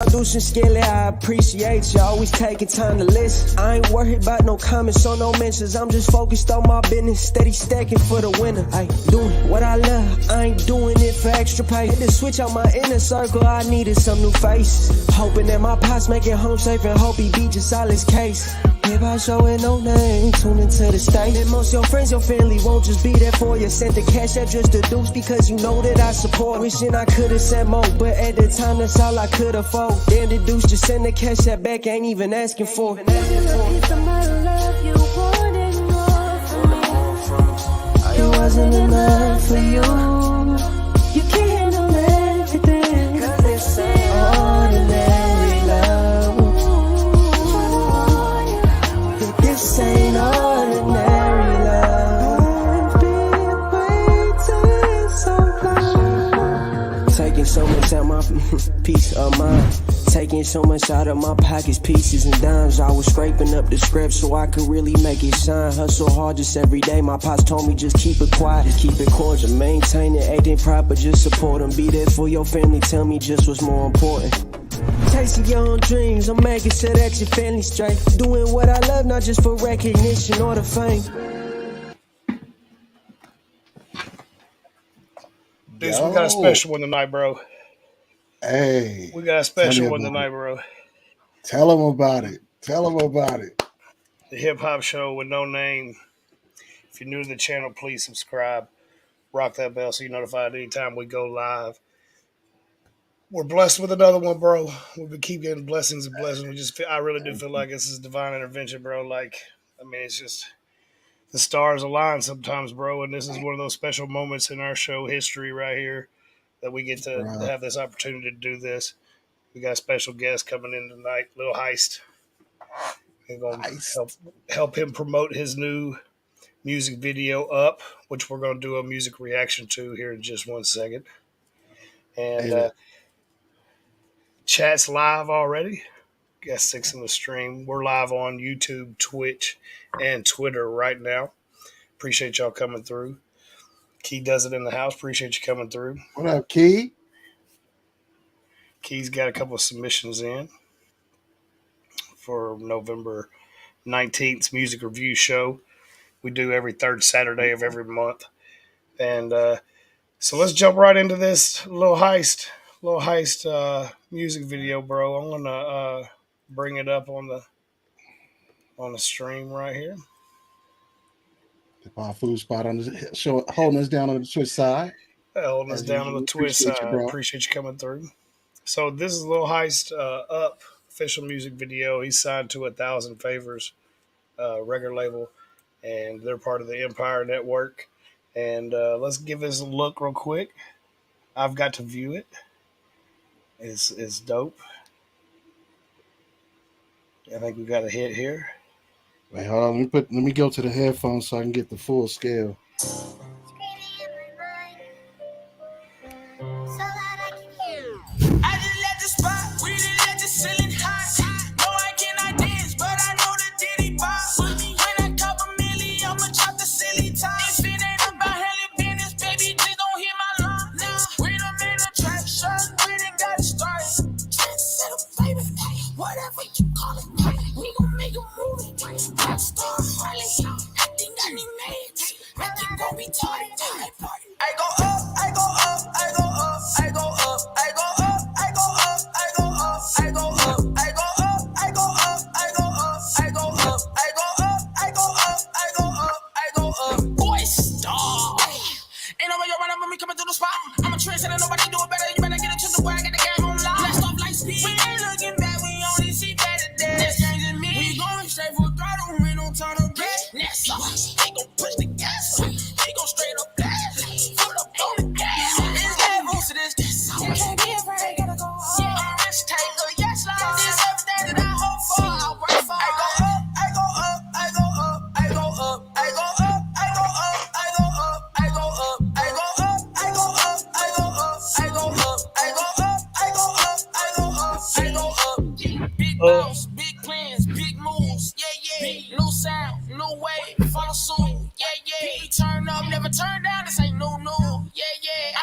Producing skillet, I appreciate you always taking time to listen. I ain't worried about no comments or no mentions. I'm just focused on my business, steady stacking for the winner. I doing what I love, I ain't doing it for extra pay. Had to switch out my inner circle, I needed some new faces. Hoping that my pops make it home safe and hope he beat just all his case. If I show it no name, tune into the state. And most your friends, your family won't just be there for you. Sent the cash app just to deuce because you know that I support. Wishing I could've sent more, but at the time that's all I could afford. Damn the deuce, just send the cash app back, ain't even asking for it. It wasn't enough for you. You can't handle everything, 'cause it's ordinary love. This ain't ordinary love. I've been waiting so long. Taking so much out my peace of mind. Taking so much out of my pockets, pieces and dimes. I was scraping up the script so I could really make it shine. Hustle hard just every day. My pops told me just keep it quiet, just keep it cordial. Maintain it, acting proper, just support them. Be there for your family, tell me just what's more important. Chasing your own dreams, I'm making sure that your family straight. Doing what I love, not just for recognition or the fame. Dude, we got a special one tonight, bro. Hey. We got a special one tonight, bro. Tell them about it. Tell them about it. The Hip Hop Show with No Name. If you're new to the channel, please subscribe. Rock that bell so you're notified anytime we go live. We're blessed with another one, bro. We keep getting blessings and blessings. I really do feel like this is divine intervention, bro. It's just the stars align sometimes, bro. And this is one of those special moments in our show history right here that we get to have this opportunity to do this. We got a special guest coming in tonight, Lil Heist. We're going to help him promote his new music video Up, which we're going to do a music reaction to here in just 1 second. And chat's live already. Got 6 in the stream. We're live on YouTube, Twitch, and Twitter right now. Appreciate y'all coming through. Key does it in the house. Appreciate you coming through. What up, Key? Key's got a couple of submissions in for November 19th's music review show. We do every third Saturday of every month. And so let's jump right into this Lil Heist music video, bro. I'm gonna bring it up on the stream right here. The food spot on the show, holding us down on the Twitch side. Holding us down on the Twitch side. Appreciate you coming through. So this is Lil Heist Up official music video. He's signed to 1,000 Favors record label, and they're part of the Empire Network. And let's give this a look real quick. I've got to view it. It's dope. I think we got a hit here. Wait, hold on. Let me go to the headphones so I can get the full scale.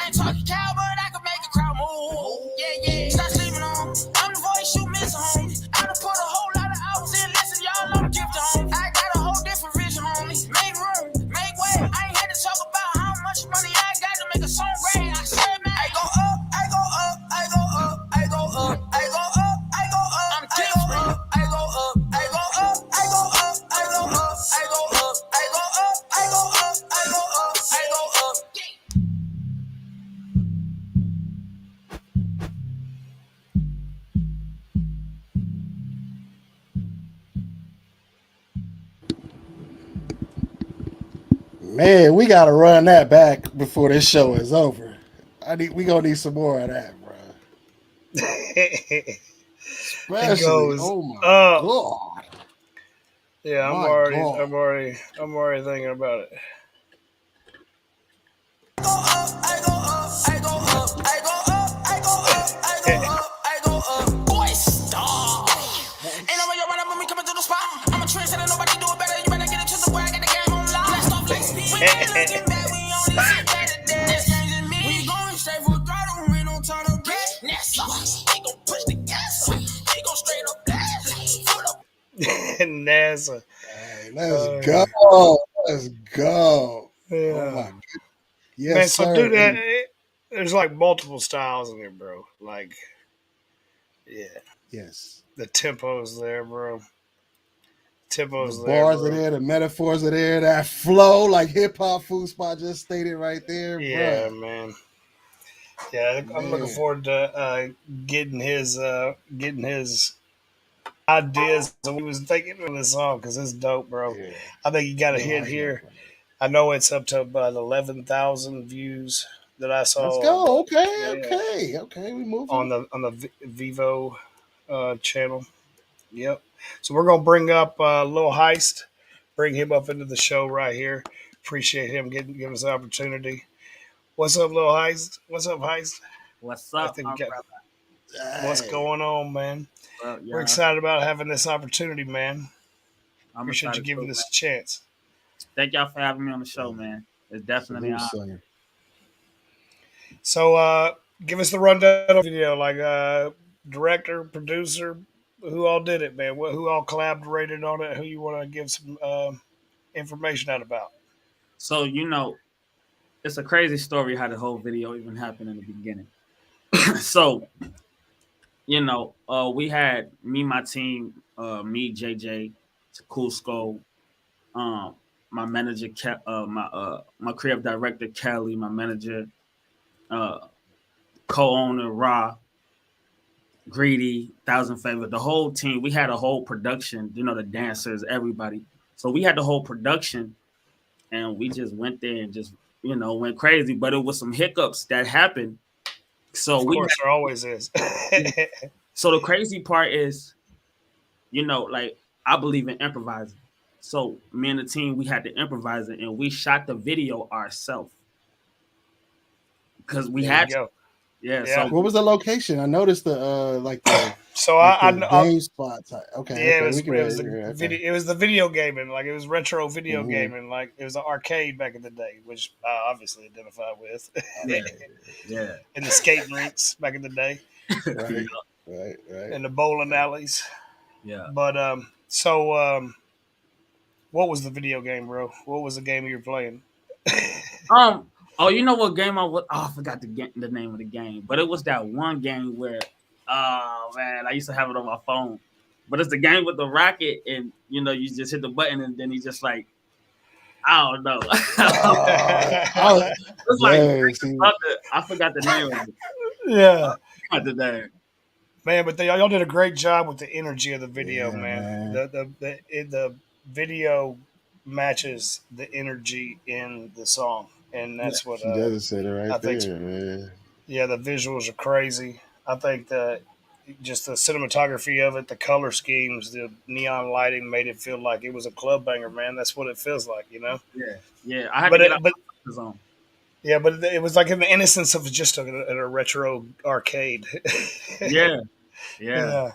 I ain't talking cow, but I can make a crowd move. Yeah, yeah. Stop sleeping on. I'm the Man, we gotta run that back before this show is over. We gonna need some more of that, bro. It Especially, goes oh my up. god, Yeah, I'm my already, god. I'm already, I'm already thinking about it. NASA. Hey, let's Uh, go. Let's go. Oh yeah. my god. Man, Yes, so sir. dude, there's like multiple styles in here, bro. Like, yeah, Yes. the tempo's there, bro. The Tempo's there, bars are bro. there, the metaphors are there, that flow, like hip hop food spot just stated right there, Yeah, bruh. man. Yeah, I'm looking Man. forward to getting his ideas of what he was thinking of this song because it's dope, bro. Yeah. I think you got a Real hit hype, here. bro. I know it's up to about 11,000 views that I Let's saw go. Okay, yeah, okay, okay. We on moving. the Vivo channel. Yep. So we're gonna bring up Lil Heist, bring him up into the show right here. Appreciate him giving us the opportunity. What's up, Lil Heist? What's up, Heist? What's I up, think we my got brother? what's Hey. going on, man. Well, We're yeah, excited about having this opportunity, man. I'm Appreciate you excited giving too, us man. a chance. Thank y'all for having me on the show, man. It's definitely Salute, on. sir. So give us the rundown of the video, like director, producer, who all did it, man. Who all collaborated on it? Who you want to give some information out about? So it's a crazy story how the whole video even happened in the beginning. So we had me, my team, me, JJ, Cusco, um, my manager, my creative director Kelly, my manager, uh, co-owner Ra, Greedy, Thousand Favor, the whole team. We had a whole production, the dancers, everybody. So we had the whole production, and we just went there and just went crazy. But it was some hiccups that happened. So Of course, there always is. so the crazy part is, like I believe in improvising. So me and the team, we had to improvise it, and we shot the video ourselves because we There you had to. go. Yeah. Yeah. So What was the location? I noticed the So like the I game spot type. Okay, yeah, okay. We can it was the okay. video. It was the video gaming, like it was retro video Mm-hmm. gaming, like it was an arcade back in the day, which I obviously identify with, yeah, yeah, in the skating rinks back in the day, Right, right, right. in the bowling alleys. yeah. But what was the video game, bro? What was the game you were playing? Oh, you know what game I was? Oh, I forgot the name of the game, but it was that one game where, oh man, I used to have it on my phone. But it's the game with the rocket, and you just hit the button, and then he just like, I don't know. Oh, It's like dang, see, I forgot the name of it. I Yeah, forgot the name. man, but y'all did a great job with the energy of the video, yeah, man. man. The video matches the energy in the song, and Yeah, that's what She doesn't say it I right think. there, man. Yeah, the visuals are crazy. I think that just the cinematography of it, the color schemes, the neon lighting made it feel like it was a club banger, man. That's what it feels like, you know. yeah, yeah. I had to But get out but the zone. yeah, but it was like in the innocence of just a retro arcade. Yeah, yeah, Yeah.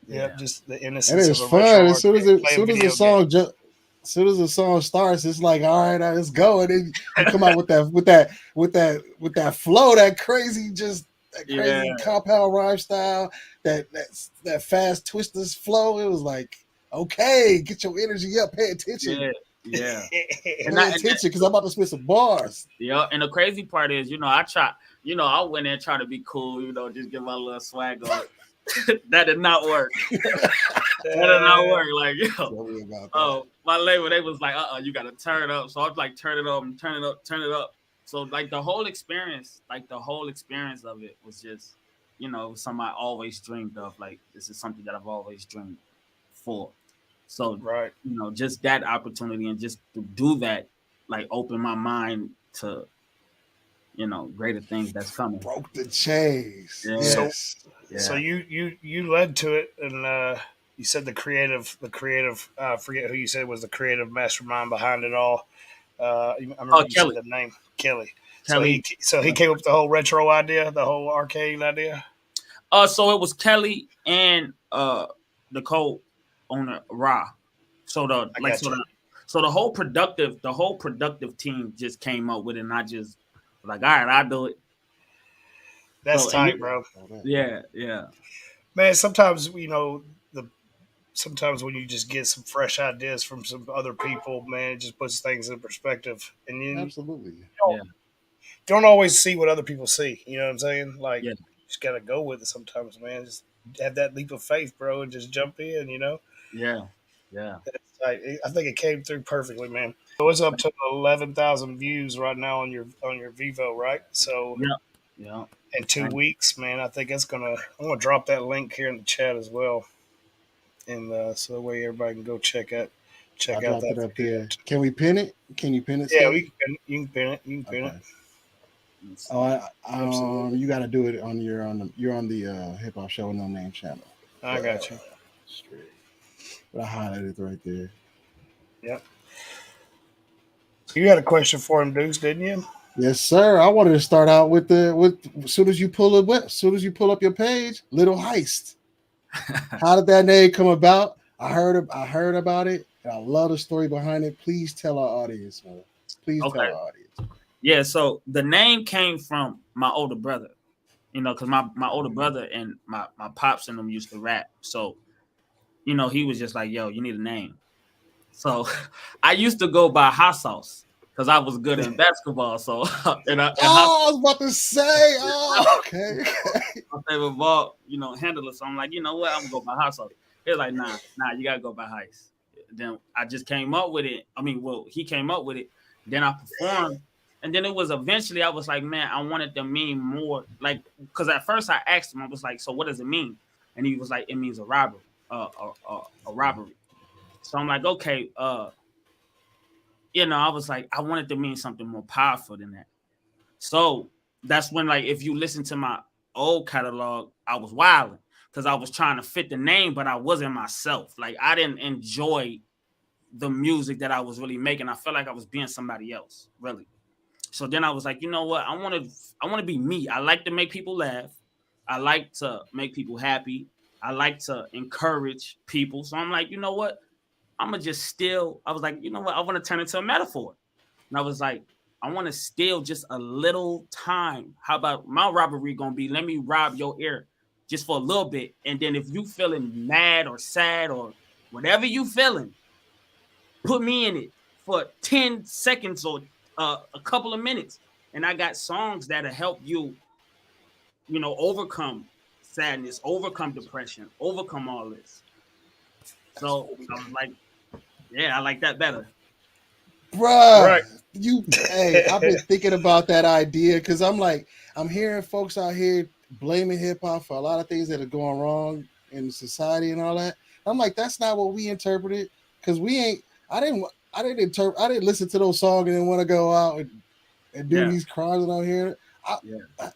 Yep, yeah, just the And innocence it's of a retro fun arcade playing soon as the video games. song as soon as the song starts, it's like, all right, let's go. And then you come out with that flow, that crazy, just that yeah, crazy compound rhyme style, that fast twisters flow. It was like, okay, get your energy up, pay attention, yeah, yeah. And pay attention, because I'm about to spit some bars. yeah, and the crazy part is, I went in trying to be cool, just get my little swag on. That did not work. That did not work. Like, Tell me about that. oh, my label, they was like, you gotta turn it up. So I was like, turn it up and turn it up, turn it up. So like the whole experience of it was just, something I always dreamed of. Like, this is something that I've always dreamed for. So, Right. just that opportunity and just to do that, like open my mind to greater things that's coming. Broke the chains. Yeah. So Yes. So Yeah. you led to it, and you said the creative. I forget who you said was the creative mastermind behind it all. I remember Oh, you said Kelly. the name Kelly. Kelly. So he came up with the whole retro idea, the whole arcade idea. So it was Kelly and the co-owner Ra. So I got you. the whole productive team just came up with it, and I just like, all right, I'll do it. That's So tight, bro. yeah. Man, sometimes the sometimes when you just get some fresh ideas from some other people, man, it just puts things in perspective, and you Absolutely. Yeah. don't always see what other people see. You know what I'm saying? Like, Yeah. you just gotta go with it sometimes, man. Just have that leap of faith, bro, and just jump in. Yeah. Yeah. I think it came through perfectly, man. So it's up to 11,000 views right now on your Vivo, right? So Yeah. Yeah. in 2 weeks, man, I think I'm gonna drop that link here in the chat as well, and so that way everybody can go I check out dropped it that up video. there. Can we pin it? Can you pin it, Yeah, Steady? you can pin it. You can pin Okay. it. Let's see. Oh, Absolutely. you got to do it on the Hip Hop Show No Name channel. I got you. Straight. But I highlighted it right there. Yep. So you had a question for him, Deuce, didn't you? Yes, sir. I wanted to start out with as soon as you pull up your page, Little Heist. How did that name come about? I heard about it, and I love the story behind it. Please tell our audience, man. Please tell Okay. our audience. Yeah. So the name came from my older brother. Because my older brother and my pops and them used to rap. So, he was just like, yo, you need a name. So I used to go by Hot Sauce because I was good in basketball. So I was about to say, okay. my favorite ball, handler. So I'm like, you know what? I'm gonna go by Hot Sauce. He was like, nah, you gotta go by Heist. Then I just came up with it. I mean, well, he came up with it. Then I performed. And then it was eventually I was like, man, I wanted to mean more. Like, because at first I asked him, I was like, so what does it mean? And he was like, it means a robbery, a robbery. So I'm like, okay, I was like, I wanted to mean something more powerful than that. So that's when, like, if you listen to my old catalog, I was wilding because I was trying to fit the name, but I wasn't myself. Like, I didn't enjoy the music that I was really making. I felt like I was being somebody else, really. So then I was like, you know what? I want to be me. I like to make people laugh. I like to make people happy. I like to encourage people. So I'm like, you know what? I was like, you know what? I want to turn it into a metaphor. And I was like, I want to steal just a little time. How about my robbery gonna be? Let me rob your ear just for a little bit. And then if you feeling mad or sad or whatever you feeling, put me in it for 10 seconds or a couple of minutes. And I got songs that'll help you, overcome sadness, overcome depression, overcome all this. So I was like, yeah, I like that better. Bruh, Right. hey, I've been thinking about that idea because I'm hearing folks out here blaming hip hop for a lot of things that are going wrong in society and all that. I'm like, that's not what we interpreted because I didn't listen to those songs and then want to go out and do these crimes out here.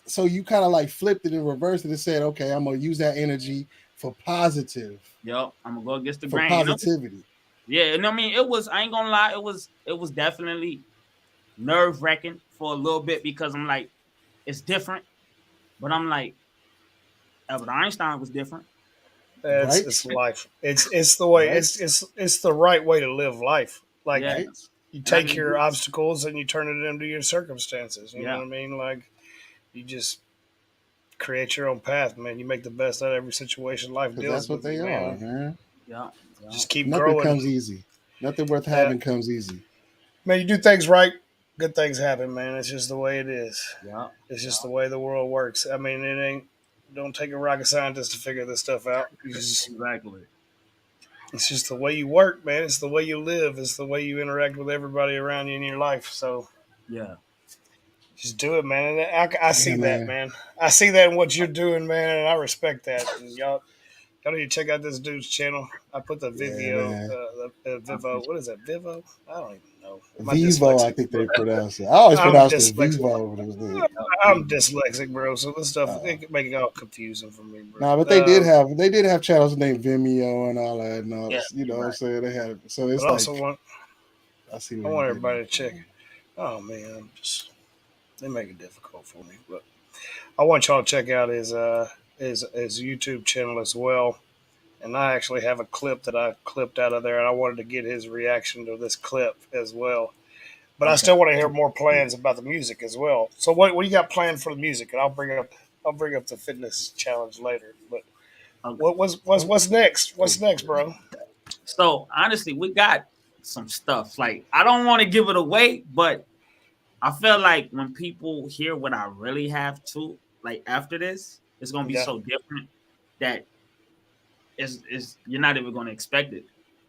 So you kind of like flipped it and reversed it and said, okay, I'm gonna use that energy for positive. Yep, I'm gonna go against the for grain. positivity. Yeah, and I mean, I ain't gonna lie, it was definitely nerve wracking for a little bit because I'm like, it's different, but I'm like, Albert Einstein was different. It's life. It's the way. Right. It's the right way to live life. Like, Yeah. you take your obstacles and you turn it into your circumstances. You know Yeah. what I mean? Like, you just create your own path, man. You make the best out of every situation life 'Cause deals that's what with. they you, are, man. man. Yeah. Just keep Nothing growing. comes easy. Nothing worth having comes easy. Man, you do things right, good things happen, man. It's just the way it is. Yeah. It's just the way the world works. I mean, it ain't. Don't take a rocket scientist to figure this stuff out. Exactly. It's just the way you work, man. It's the way you live. It's the way you interact with everybody around you in your life. So Yeah. just do it, man. And I see Yeah, that, man. I see that in what you're doing, man, and I respect that. And y'all Y'all need to check out this dude's channel. I put the Yeah, Vivio, man. the Vivo. What is that? Vivo? I don't even know. I'm Vivo, I dyslexic. think they pronounce it. I always I'm pronounced it dyslexic. Vivo. But it was the, I'm dyslexic, bro. So this stuff uh, it can make it all confusing for me, bro. nah, but they did have channels named Vimeo and all that, and all Yeah, this, you know you're what I'm right. saying? They had so But it's I like also want I see I where you're want getting everybody to at. check. Oh man, they make it difficult for me. But I want y'all to check out his YouTube channel as well. And I actually have a clip that I clipped out of there, and I wanted to get his reaction to this clip as well. But I Okay. still want to hear more plans about the music as well. So what do you got planned for the music? And I'll bring up the fitness challenge later. But Okay. what's next? What's next, bro? So honestly, we got some stuff. Like I don't want to give it away, but I feel like when people hear what I really have to, like after this, it's gonna be Yeah. so different that is you're not even gonna expect it.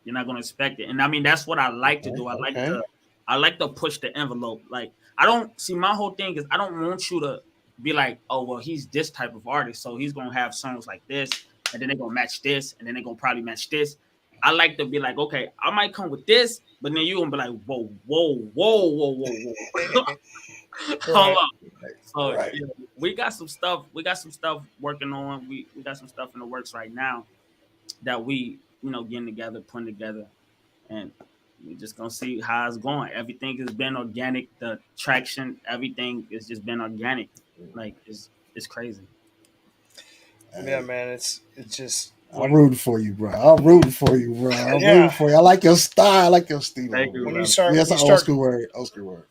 You're not gonna expect it. And I mean that's what I like to do. Okay. I like to push the envelope. Like I don't see my whole thing is I don't want you to be like, oh well, he's this type of artist, so he's gonna have songs like this, and then they're gonna match this, and then they're gonna probably match this. I like to be like, okay, I might come with this, but then you're gonna be like, whoa, whoa, whoa, whoa, whoa, whoa. Hold Right. up. So Right. yeah, we got some stuff. We got some stuff working on. We got some stuff in the works right now that we, getting together, putting together, and we're just gonna see how it's going. Everything has been organic. The traction, everything has just been organic. Like it's crazy. Yeah, man. It's just I'm rooting for you, bro. I'm rooting for you, bro. I'm rooting yeah. for you. I like your style. I like your style. Thank you, When bro. you start Yes, you an old start school word. Old school word.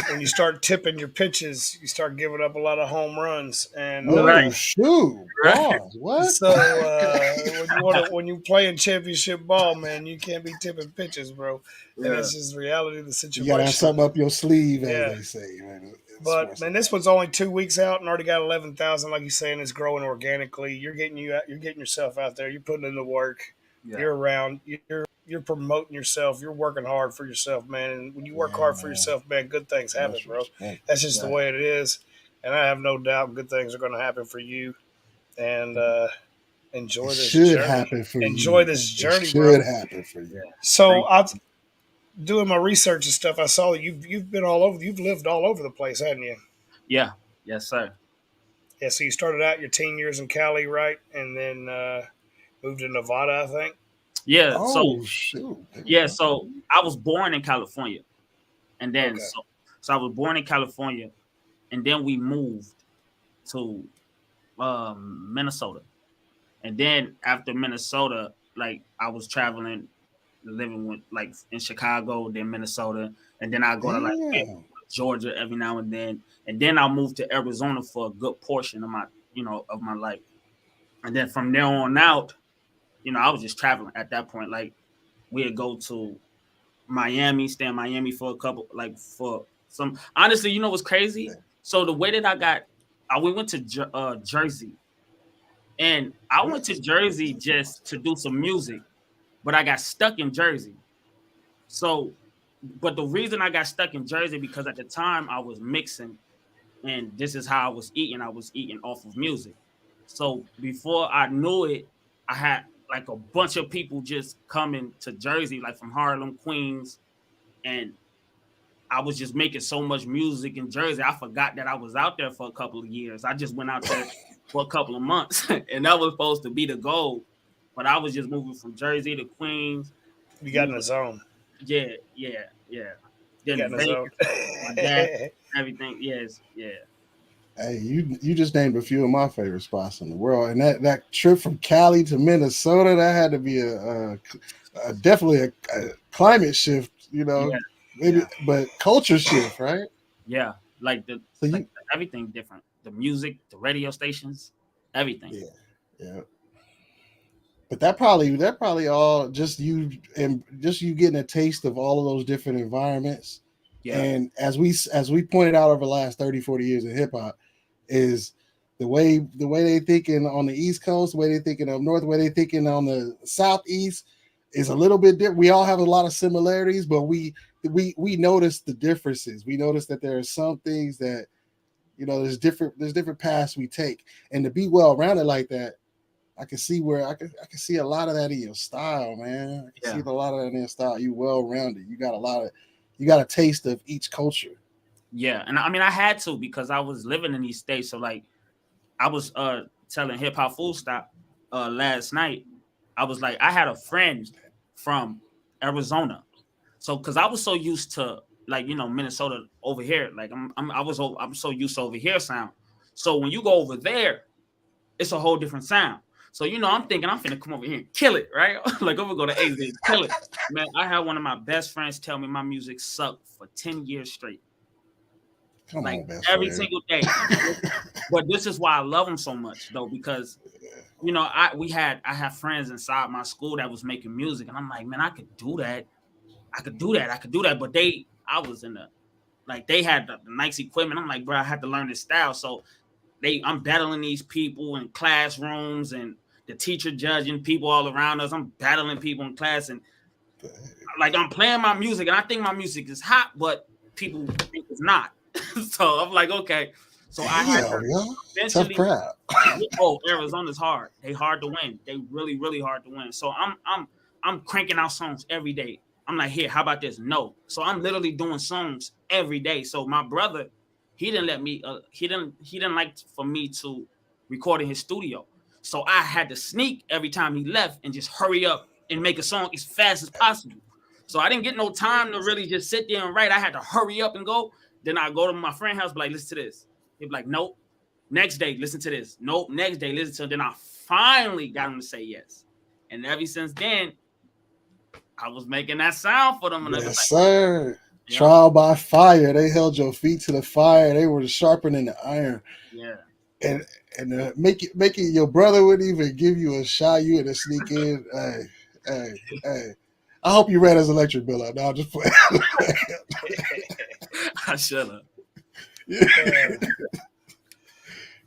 when you start tipping your pitches, you start giving up a lot of home runs, and Oh Right. shoot! Right. Pause. What? so when you play in championship ball, man, you can't be tipping pitches, bro. And Yeah. it's just reality of the You gotta have situation. something up your sleeve, as Yeah. they say, man. in But sports. man, this one's only 2 weeks out and already got 11,000. Like you're saying, it's growing organically. You're getting yourself out there. You're putting in the work. Yeah. You're around. You're promoting yourself. You're working hard for yourself, man. And when you work Yeah, hard for man. yourself, man, good things happen, Much bro. respect. That's just the Yeah. way it is. And I have no doubt good things are going to happen for you. And enjoy It this should journey. happen for Enjoy you. this It journey, should bro. happen for you. So Thank I doing my research and stuff. I saw that you've been all over. You've lived all over the place, haven't you? Yeah. Yes, sir. Yeah, so you started out your teen years in Cali, right? And then moved to Nevada, I think. Yeah. Oh shoot! So I was born in California, and then Okay. so I was born in California, and then we moved to Minnesota. And then after Minnesota, like I was traveling, living with like in Chicago, then Minnesota, and then I go to like Damn. Georgia every now and then I moved to Arizona for a good portion of my life, and then from there on out, I was just traveling at that point. Like we'd go to Miami, stay in Miami for a couple, like for some. Honestly, you know what's crazy? So the way that we went to Jersey. And I went to Jersey just to do some music, but I got stuck in Jersey. So, but the reason I got stuck in Jersey because at the time I was mixing, and this is how I was eating. I was eating off of music. So before I knew it, I had like a bunch of people just coming to Jersey, like from Harlem, Queens, and I was just making so much music in Jersey. I forgot that I was out there for a couple of years. I just went out there for a couple of months, and that was supposed to be the goal. But I was just moving from Jersey to Queens. You got in the zone. Yeah. You Then got in the Vegas, zone. my dad, everything. Yes, yeah. Hey, you just named a few of my favorite spots in the world, and that trip from Cali to Minnesota, that had to be definitely a climate shift, Yeah. maybe, Yeah. but culture shift, right? Yeah, like So you, everything different. The music, the radio stations, everything. yeah. But that probably all just you getting a taste of all of those different environments. Yeah. And as we pointed out over the last 30, 40 years of hip hop, is the way they thinking on the East Coast, the way they thinking up north, the way they thinking on the Southeast is a little bit different. We all have a lot of similarities, but we notice the differences. We notice that there are some things that there's different paths we take, and to be well rounded like that, I can see where I can see a lot of that in your style, man. I can see Yeah. a lot of that in your style. You well rounded. You got a taste of each culture. Yeah, and I mean I had to because I was living in these states. So like I was telling Hip Hop Full Stop last night. I was like, I had a friend from Arizona. So because I was so used to like, Minnesota over here, like I'm so used to over here sound. So when you go over there, it's a whole different sound. So I'm thinking I'm finna come over here and kill it, right? Like I'm gonna go to AZ and kill it. Man, I had one of my best friends tell me my music sucked for 10 years straight. Come Like on, best every friend. single day. But this is why I love him so much though, because I have friends inside my school that was making music, and I'm like, man, I could do that. I could do that. I could do that. But I was in the like they had the nice equipment. I'm like, bro, I had to learn this style. So I'm battling these people in classrooms and the teacher judging people all around us. I'm battling people in class and like I'm playing my music and I think my music is hot, but people think it's not. So I'm like, okay. So I had to Damn, yo. Tough eventually. crowd. Oh, Arizona's hard. They hard to win. They really, really hard to win. So I'm cranking out songs every day. I'm like, here, how about this? No. So I'm literally doing songs every day. So my brother, he didn't let me. He didn't like for me to record in his studio. So I had to sneak every time he left and just hurry up and make a song as fast as possible. So I didn't get no time to really just sit there and write. I had to hurry up and go. Then I go to my friend's house, be like, listen to this. He'd be like, nope. Next day, listen to this. Nope. Next day, listen to it. Then I finally got him to say yes. And ever since then, I was making that sound for them. And Yes, like, sir. yeah. Trial by fire. They held your feet to the fire. They were sharpening the iron. Yeah. And making your brother wouldn't even give you a shot. You had to sneak in. Hey. I hope you ran his electric bill out. No, just play. I should have.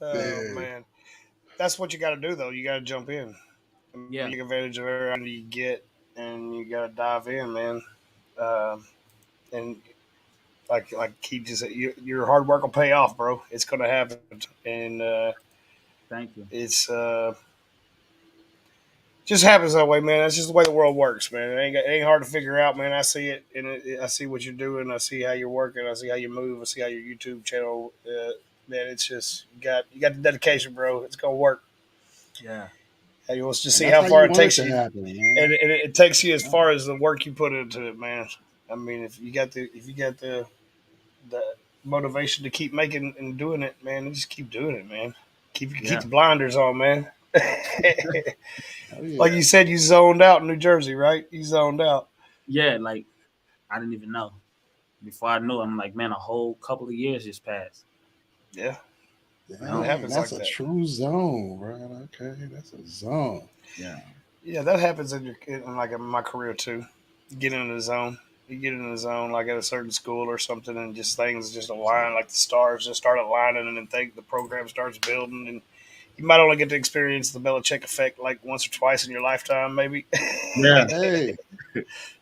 Oh man, that's what you got to do though. You got to jump in, Yeah. take advantage of every opportunity you get, and you got to dive in, man. And like he just said, your hard work will pay off, bro. It's gonna happen, and Thank you. it's just happens that way, man. That's just the way the world works, man. It ain't hard to figure out, man. I see it, and I see what you're doing. I see how you're working. I see how you move. I see how your YouTube channel. Man, it's just you got the dedication, bro. It's gonna work. Yeah. And you will just see That's how far you it want takes to you, happen, man. and it takes you as far as the work you put into it, man. I mean, if you got the motivation to keep making and doing it, man, you just keep doing it, man. Keep the blinders on, man. Oh, yeah. Like you said, you zoned out in New Jersey, right? You zoned out. Yeah. Like I didn't even know. Before I knew, I'm like, man, a whole couple of years just passed. Yeah. Damn, It happens that's like a that. true zone, right? Okay, that's a zone. Yeah. Yeah, that happens in my career too. You get in the zone. You get in the zone like at a certain school or something, and just things just align, like the stars just start aligning, and then the program starts building, and you might only get to experience the Belichick effect like once or twice in your lifetime, maybe. Yeah. Hey,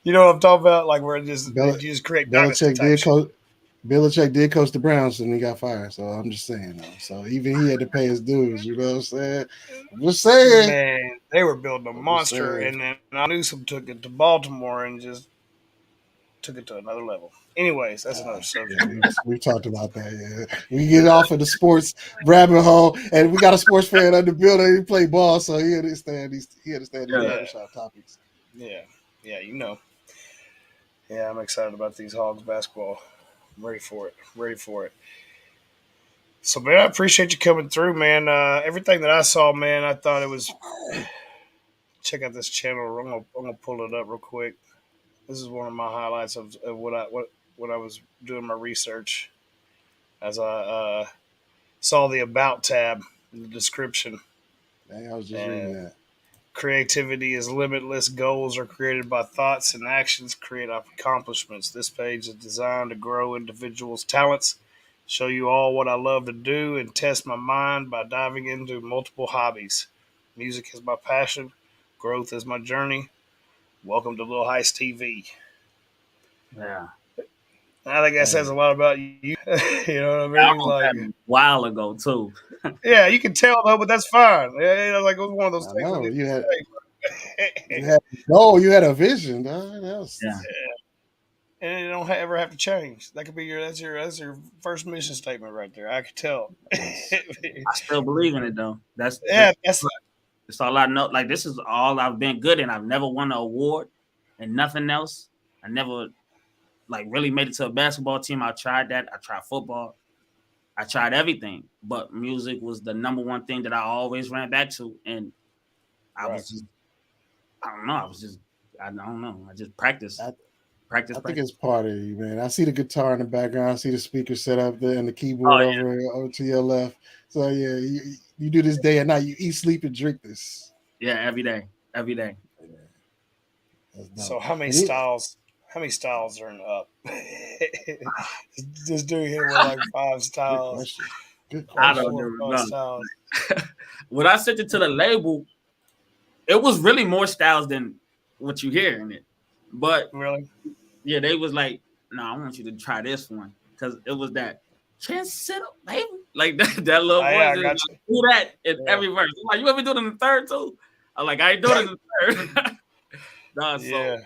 You know what I'm talking about? Like where you Bel- just create dynasty Belichick type did shit. coach. Belichick did coach the Browns and he got fired. So I'm just saying, though. So even he had to pay his dues. You know what I'm saying? I'm just saying. Man, they were building a I'm just monster, saying. and then Newsom took it to Baltimore and just took it to another level. Anyways, that's another subject. Yeah, we talked about that. Yeah, we get off of the sports rabbit hole, and we got a sports fan under the building. He play ball, so he understand these. He understand these Yeah. barbershop topics. Yeah, you know. Yeah, I'm excited about these Hogs basketball. I'm ready for it. Ready for it. So, man, I appreciate you coming through, man. Everything that I saw, man, I thought it was. Check out this channel. I'm gonna pull it up real quick. This is one of my highlights of what I was doing my research as I saw the about tab in the description. Dang, I was just reading that. Creativity is limitless. Goals are created by thoughts, and actions create accomplishments. This page is designed to grow individuals' talents, show you all what I love to do, and test my mind by diving into multiple hobbies. Music is my passion. Growth is my journey. Welcome to Little Heist TV. Yeah. I think that says a lot about you. You know what I I mean? wrote Like, that a while ago too. yeah, you can tell though, but that's fine. Yeah, like it was one of those I things we know need you had to you say. had you had a vision. That Yeah, was, And it don't ever have to change. That could be that's your first mission statement right there. I could tell. yes. I still believe in it though. Yeah, that's That's all I know. Like this is all I've been good in. I've never won an award and nothing else. I never like really made it to a basketball team. I tried that. I tried football. I tried everything, but music was the number one thing that I always ran back to. And I right. was just, I don't know. I don't know. I just practice, I, practice, I think practice. it's part of you, man. I see the guitar in the background. I see the speaker set up there and the Oh keyboard yeah, over to your left. So yeah, you do this day and night. You eat, sleep, and drink this. yeah. Every day, every day. Yeah, that's So dope. how many And it, styles? How many styles are in up? This dude here with like five good styles question. Good I or question. don't four or even five know. styles. When I sent it to the label, it was really more styles than what you hear in it. But Really? yeah, they was like, "No, I want you to try this one," because it was that just sit up, baby, like that little Oh yeah, voice. I Is got like, you. do that in Yeah. every verse. I'm like, you ever do it in the third too? I'm like, I ain't doing it in the third. Nah, so Yeah.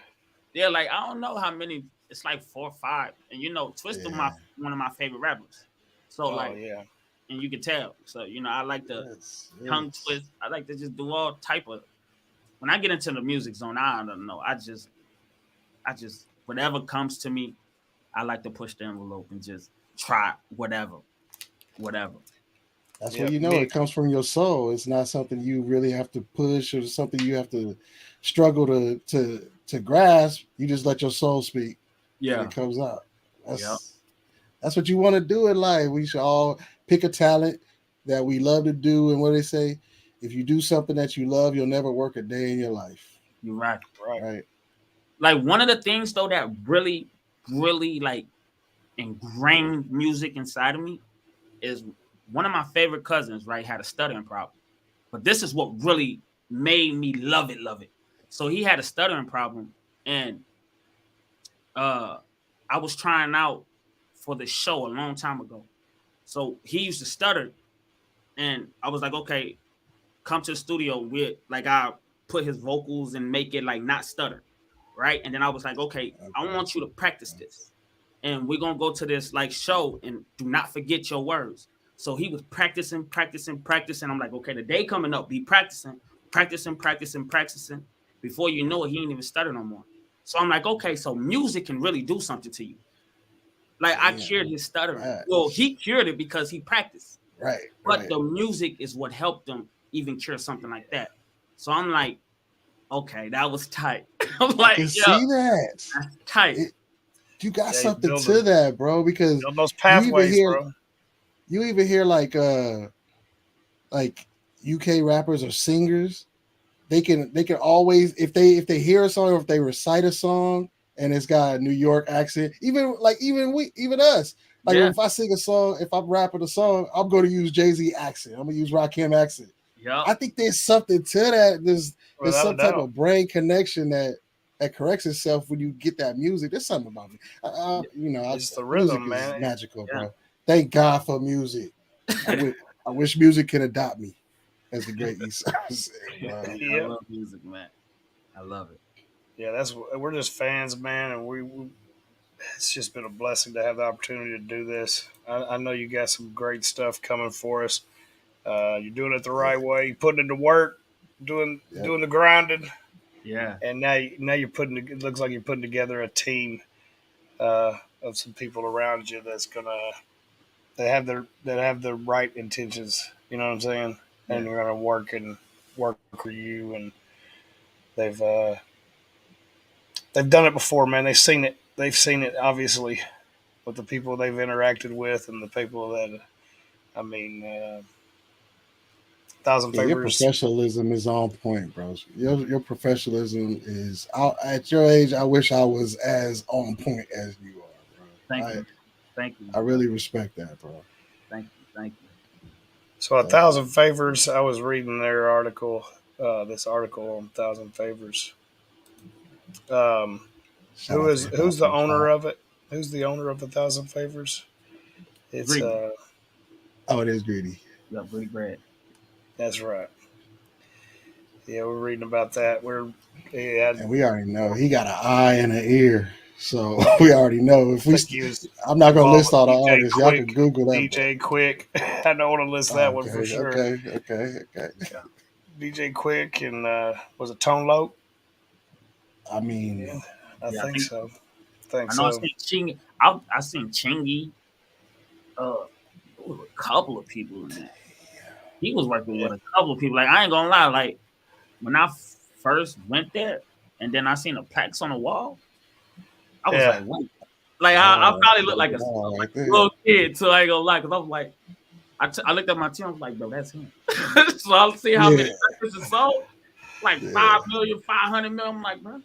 yeah, like I don't know how many. It's like 4 or 5, and Twista Yeah. one of my favorite rappers. So Oh like, yeah. and you can tell. So I like the Yes. tongue Yes. twist. I like to just do all type of. When I get into the music zone, I don't know. I just whatever comes to me, I like to push the envelope and just try whatever, whatever. That's Yeah. when you know Me. it comes from your soul. It's not something you really have to push or something you have to struggle to grasp. You just let your soul speak and Yeah, it comes out. yeah, That's what you want to do in life. We should all pick a talent that we love to do. And what they say, if you do something that you love, you'll never work a day in your life. you're right. Right. Right. Like one of the things though that really, really like ingrained music inside of me is one of my favorite cousins, right, had a stuttering problem. But this is what really made me love it, love it. So he had a stuttering problem, and I was trying out for the show a long time ago. So he used to stutter, and I was like, okay, come to the studio with like I put his vocals and make it like not stutter, right? And then I was like, okay, I Okay. want you to practice this, and we're gonna go to this like show, and do not forget your words. So he was practicing, practicing, practicing. I'm like, okay, the day coming up, be practicing, practicing, practicing, practicing. Before you know it, he ain't even stutter no more. So I'm like, okay, so music can really do something to you. Like I Damn. cured his stuttering. Right. Well, he cured it because he practiced. Right. But Right. the music is what helped them even cure something like that. So I'm like, okay, that was tight. I'm I like, can yeah, see that. that's tight. It, you got Yeah. You something build to that, bro, because those you even pathways, hear bro. like UK rappers or singers, they can always if they hear a song or if they recite a song and it's got a New York accent, even us. Like Yeah, if I sing a song, if I'm rapping a song, I'm going to use Jay-Z accent. I'm gonna use Rakim accent. yeah, I think there's something to that. There's Without a some type doubt. of brain connection that corrects itself when you get that music. There's something about me. It's the Music rhythm, is man. magical, yeah. bro. Thank God for music. I wish music could adopt me, as the great East Side said, bro. I Yeah. love music, man. I love it. Yeah. We're just fans, man, and it's just been a blessing to have the opportunity to do this. I know you got some great stuff coming for us. You're doing it the Yeah, right way. You're putting it to work, doing yeah, doing the grinding, Yeah, and now you're putting. It looks like you're putting together a team of some people around you that have the right intentions. You know what I'm saying? And yeah, you're gonna work for you, and they've uh, they've done it before, man. They've seen it. They've seen it obviously with the people they've interacted with and the people that I mean, Thousand yeah. Your Favors. professionalism is on point, bro. Your professionalism is out at your age. I wish I was as on point as you are, thank bro. you, thank you, I really respect that, bro. thank you. So a Definitely. Thousand Favors. I was reading their article. This article on Thousand Favors. Um, Shout out to Hip Hop who's the Hip owner Hop. of it? Who's the owner of 1,000 Favors? It's Greedy. Oh, it is greedy. Yeah, Greedy Bread. that's right. Yeah, we're reading about that. Yeah, And we already know he got an eye and an ear. So we already know if I we. think he was I'm not gonna involved list all the with DJ artists. Y'all can Quick. Google that. DJ Quick. I don't want to list that one for sure. Okay. DJ Quick and was it Tone Loc? I mean, Yeah, I Yeah, think so. I know I seen Chingy. I seen Chingy. There was a couple of people in that. He was working Yeah. with a couple of people. Like I ain't gonna lie, like when I first went there, and then I seen the plaques on the wall, I was Yeah. like, what? Like I probably looked like a right there. little kid, so I ain't gonna lie, because I was like, I looked at my team, I was like, bro, that's him. So I'll see how many records it sold. Like 5 million, 500 million. I'm like, bro,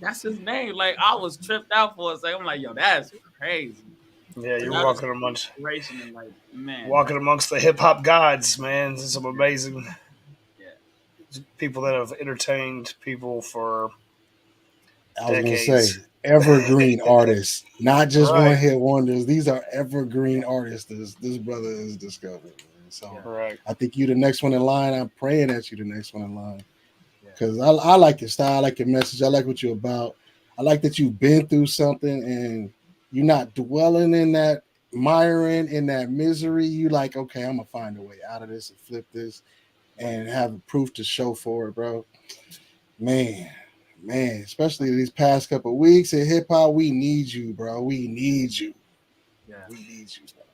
that's his name. Like I was tripped out for a second. I'm like, yo, that's crazy. Yeah, you're That walking was amongst inspiration and like, man, the hip hop gods, man. There's some amazing yeah. people that have entertained people for I was decades. gonna say evergreen artists, not just Right. one hit wonders. These are evergreen artists. This brother is discovered. Man. So Right. I think you the next one in line. I'm praying that you the next one in line because I like your style, I like your message, I like what you're about. I like that you've been through something and you're not dwelling in that miring in that misery. You like, okay, I'm gonna find a way out of this and flip this and have proof to show for it, bro. Man, especially these past couple of weeks in hip hop, we need you, bro. We need you. Yeah. We need you, bro.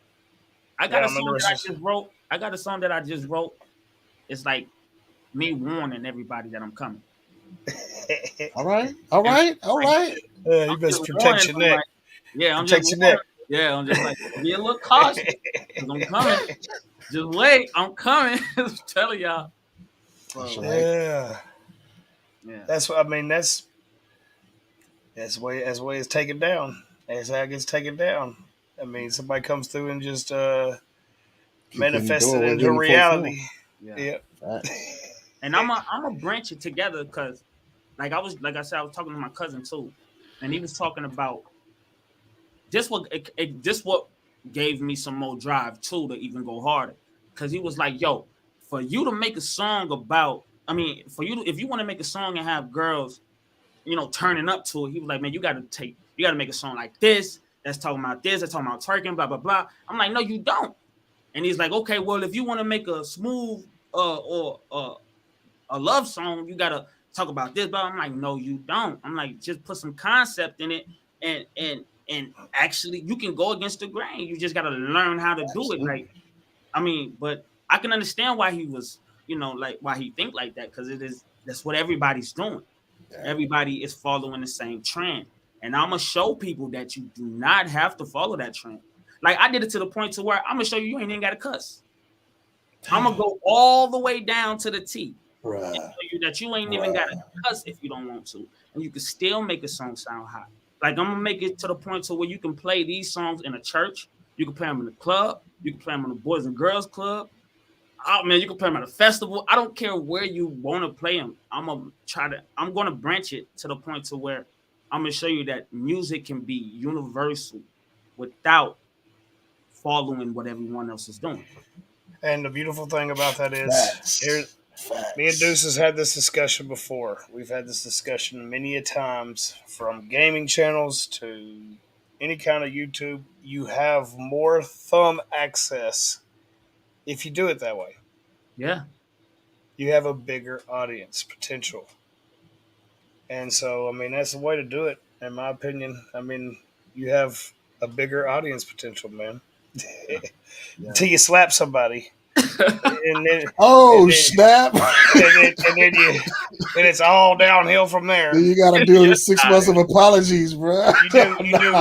I got Yeah, a song that I just wrote. I got a song that I just wrote. It's like me warning everybody that I'm coming. All right. You best protect your neck. Like, yeah, I'm Protect just your neck. Yeah, I'm just like be a little cautious because I'm coming. Just wait, I'm coming. I'm telling y'all. That's So, Yeah. yeah. That's what I mean. That's the way it's taken down. That's how it gets taken down. I mean, somebody comes through and just manifest it into reality. Yeah. Yeah. And I'm a branch it together because, like I said, I was talking to my cousin too, and he was talking about this. What gave me some more drive too to even go harder, because he was like, "Yo, for you to make a song about, if you want to make a song and have girls, turning up to it, he was like, man, you got to make a song like this. That's talking about this. That's talking about twerking, blah blah blah." I'm like, no, you don't. And he's like, okay, well, if you want to make a smooth or a love song, you gotta talk about this. But I'm like, no, you don't. I'm like, just put some concept in it, and actually, you can go against the grain. You just gotta learn how to do it. Like, but I can understand why he was, why he think like that, because that's what everybody's doing. Everybody is following the same trend, and I'm gonna show people that you do not have to follow that trend. Like I did it to the point to where I'm gonna show you ain't even got to cuss. I'm gonna go all the way down to the T. Right. And show you that you ain't even got to cuss if you don't want to, and you can still make a song sound hot. Like I'm gonna make it to the point to where you can play these songs in a church, you can play them in the club, you can play them in the Boys and Girls Club. Oh man, you can play them at a festival. I don't care where you want to play them. I'm gonna branch it to the point to where I'm gonna show you that music can be universal without following what everyone else is doing. And the beautiful thing about that is, me and Deuce has had this discussion before. We've had this discussion many a times, from gaming channels to any kind of YouTube. You have more thumb access if you do it that way. Yeah. You have a bigger audience potential. And so, that's the way to do it, in my opinion. You have a bigger audience potential, man. Until you slap somebody. And then, snap! And it's all downhill from there. Then you got to do 6 months of apologies, bro. You do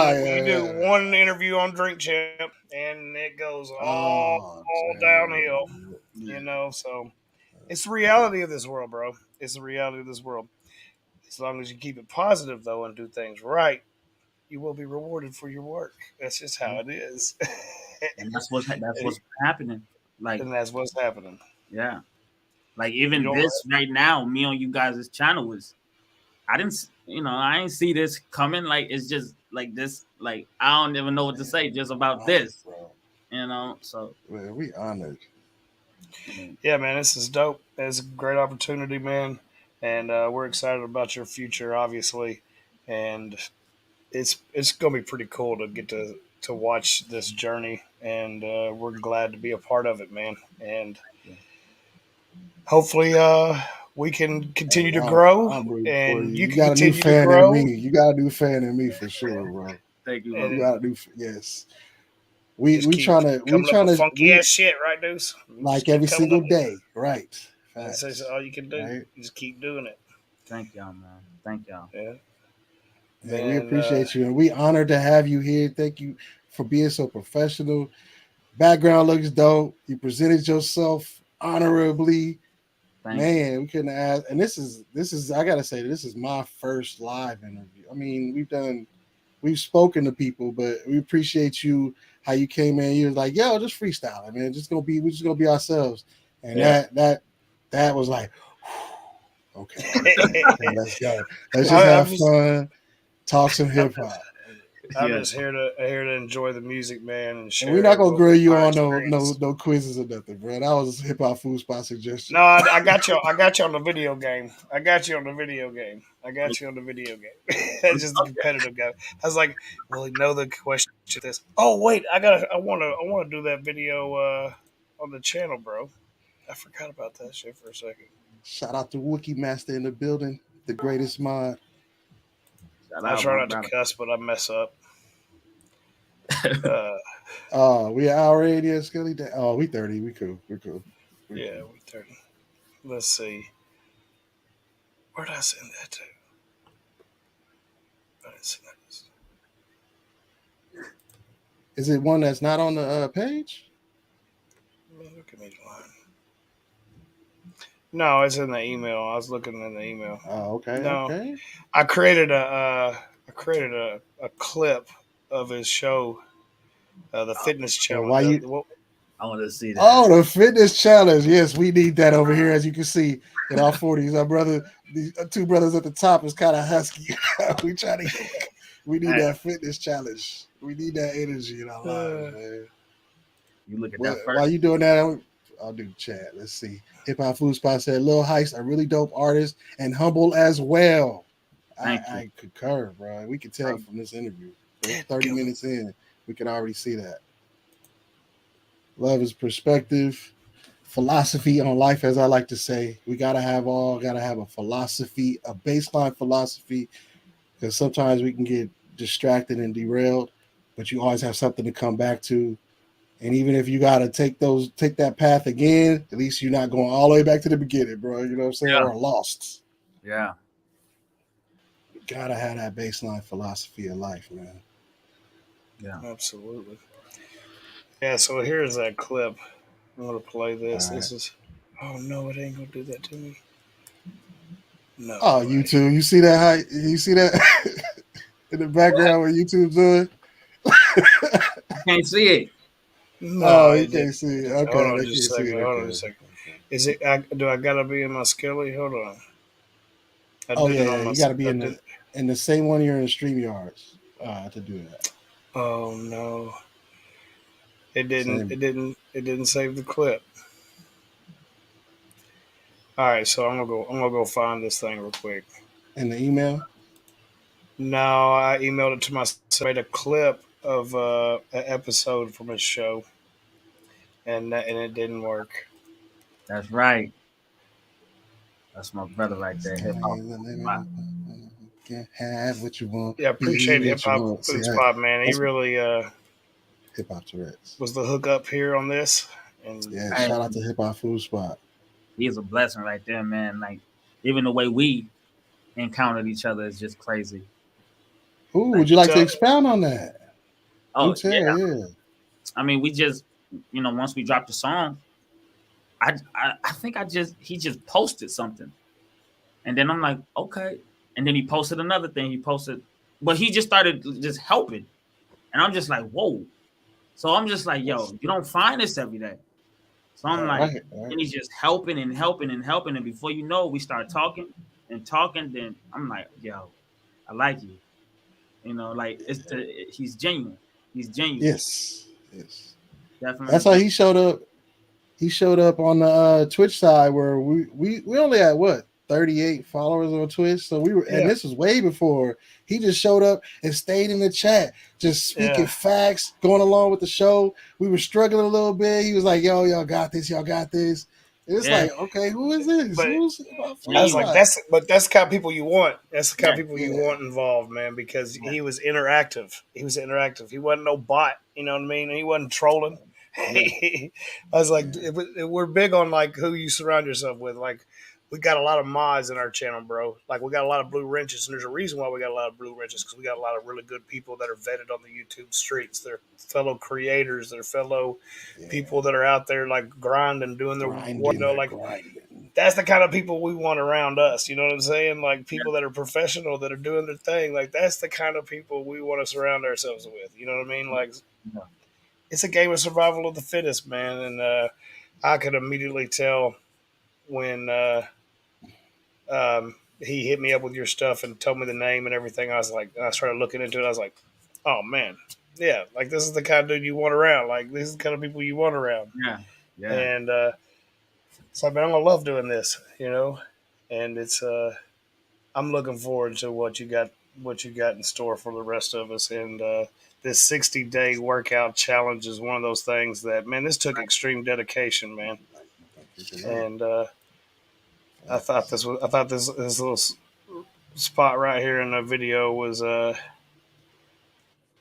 one interview on Drink Champ, and it goes all downhill. So it's the reality of this world, bro. It's the reality of this world. As long as you keep it positive, though, and do things right, you will be rewarded for your work. That's just how it is. And that's what's happening. Like, and that's what's happening. Yeah. Like even this right now, me on you guys' channel I didn't see this coming. Like it's just like this, like I don't even know what to say just about this, bro. So Man, we honored. Yeah, man, this is dope. It's a great opportunity, man, and we're excited about your future, obviously, and it's gonna be pretty cool to get to watch this journey, and we're glad to be a part of it, man. And hopefully, we can continue to grow, I'm rooting for you. and you You can got a new continue to fan in me. grow, You got a new fan in me for sure, bro. thank you, and You bro. got a new yes. just We keep trying to coming up with funky ass shit, right, Deuce? Just like keep every coming up single with it. day, right? That's Facts, all you can do. right? You just keep doing it. Thank y'all, man. Thank y'all. Yeah, Hey, we man. appreciate you, and we honored to have you here. Thank you for being so professional. Background looks dope. You presented yourself honorably. Thank you. Man, we couldn't ask. And this is I gotta say, this is my first live interview. I mean, we've spoken to people, but we appreciate you how you came in. You was like, yo, just freestyle, man. We're just gonna be ourselves. And Yeah. that was like, okay, let's go. Let's just I'm have just fun, talk some I'm hip hop. I'm Yeah. just here to enjoy the music, man, and And we're not share gonna grill you my on experience. no quizzes or nothing, bro. That was hip hop food spot suggestion. No, I got you. I got you on the video game. I got you on the video game. I got you on the video game. That's just the competitive guy. I was like, "Will he know the question to this?" Oh wait, I wanna do that video on the channel, bro. I forgot about that shit for a second. Shout out to Wookie Master in the building, the greatest mind. Shout I out, try my not to brother. cuss, but I mess up. Uh, We are already at Scully. Oh, we 30. We cool. We're cool. We yeah, cool. we 30. Let's see. Where did I send that to? I didn't send that. Is it one that's not on the page? Man, look at me lying. No, it's in the email. I was looking in the email. Oh, okay, No, okay. I created a clip of his show, the fitness Well, challenge. why you? I want to see that. Oh, the fitness challenge. Yes, we need that over here, as you can see in our 40s. Our brother, these two brothers at the top is kind of husky. we try to. We need Hey, that fitness challenge. We need that energy in our lives, man. you look at Well, that first. while you doing that, I'll do chat. Let's see. Hip Hop Food Spot said Lil Heist, a really dope artist and humble as well. Thank you. I concur, bro. We can tell from this interview. We're 30 minutes in, we can already see that. Love is perspective, philosophy on life, as I like to say. We gotta have a philosophy, a baseline philosophy, because sometimes we can get distracted and derailed, but you always have something to come back to. And even if you gotta take that path again, at least you're not going all the way back to the beginning, bro. You know what I'm saying? Yeah. Or lost. Yeah. You gotta have that baseline philosophy of life, man. Yeah. Absolutely. Yeah. So here's that clip. I'm gonna play this. All right. This is. Oh no, it ain't gonna do that to me. No. Oh, way. YouTube. You see that? You see that in the background what YouTube's doing? I can't see it. No, Oh, you it didn't. can't see it. Hold Okay, on they just can't a see second. it. Hold on Okay. just a second. Is it? Do I gotta be in my Skelly? Hold on. I Oh did it on yeah, my. you got to be I in did, the same one you're in StreamYards to do that. oh no. It didn't. Same It didn't. It didn't save the clip. All right, so I'm gonna go. I'm gonna go find this thing real quick. in the email. No, I emailed it to myself. Made a clip of an episode from his show, and it didn't work. That's right. That's my brother right there. Hip hop. Can't have what you want, Yeah, be appreciate Hip what you Hop want. See, Food Spot, man. He that's really Hip Hop Tourette's. was the hookup here on this, and Yeah, Hey, shout out to Hip Hop Food Spot. he's a blessing right there, man. Like even the way we encountered each other is just crazy. Ooh, would you like to tell, expound on that? Oh Do yeah. tell, yeah. I mean, we just once we dropped the song, I think he just posted something, and then I'm like, okay, and then he posted another thing. He posted, but he just started just helping, and I'm just like, whoa. So I'm just like, yo, you don't find this every day. So I'm like, Right. and he's just helping and helping and helping, and before you know, we start talking and talking. Then I'm like, yo, I like you, You know, like he's genuine. He's genuine. Yes. Definitely. That's how he showed up. He showed up on the Twitch side where we only had what 38 followers on Twitch. So we were, and this was way before he just showed up and stayed in the chat, just speaking facts, going along with the show. We were struggling a little bit. He was like, "Yo, y'all got this. Y'all got this." It's like, okay, who is this? But Who's I was like, that's the kind of people you want. That's the kind of people you want involved, man, because he was interactive. He was interactive. He wasn't no bot. You know what I mean? He wasn't trolling. I was like, we're big on like who you surround yourself with. Like, we got a lot of mods in our channel, bro. Like, we got a lot of blue wrenches, and there's a reason why we got a lot of blue wrenches, because we got a lot of really good people that are vetted on the YouTube streets. They're fellow creators. They're fellow people that are out there like grinding, doing their work. You know, like that's the kind of people we want around us. You know what I'm saying? Like people that are professional, that are doing their thing. Like that's the kind of people we want to surround ourselves with. You know what I mean? Like. It's a game of survival of the fittest, man, and I could immediately tell when he hit me up with your stuff and told me the name and everything. I started looking into it. I was like, oh man, yeah, like this is the kind of dude you want around. Like this is the kind of people you want around. Yeah. And so, man, I'm gonna love doing this, you know, and it's I'm looking forward to what you got in store for the rest of us, and this 60-day workout challenge is one of those things that, man, this took extreme dedication, man. And I thought this little spot right here in the video was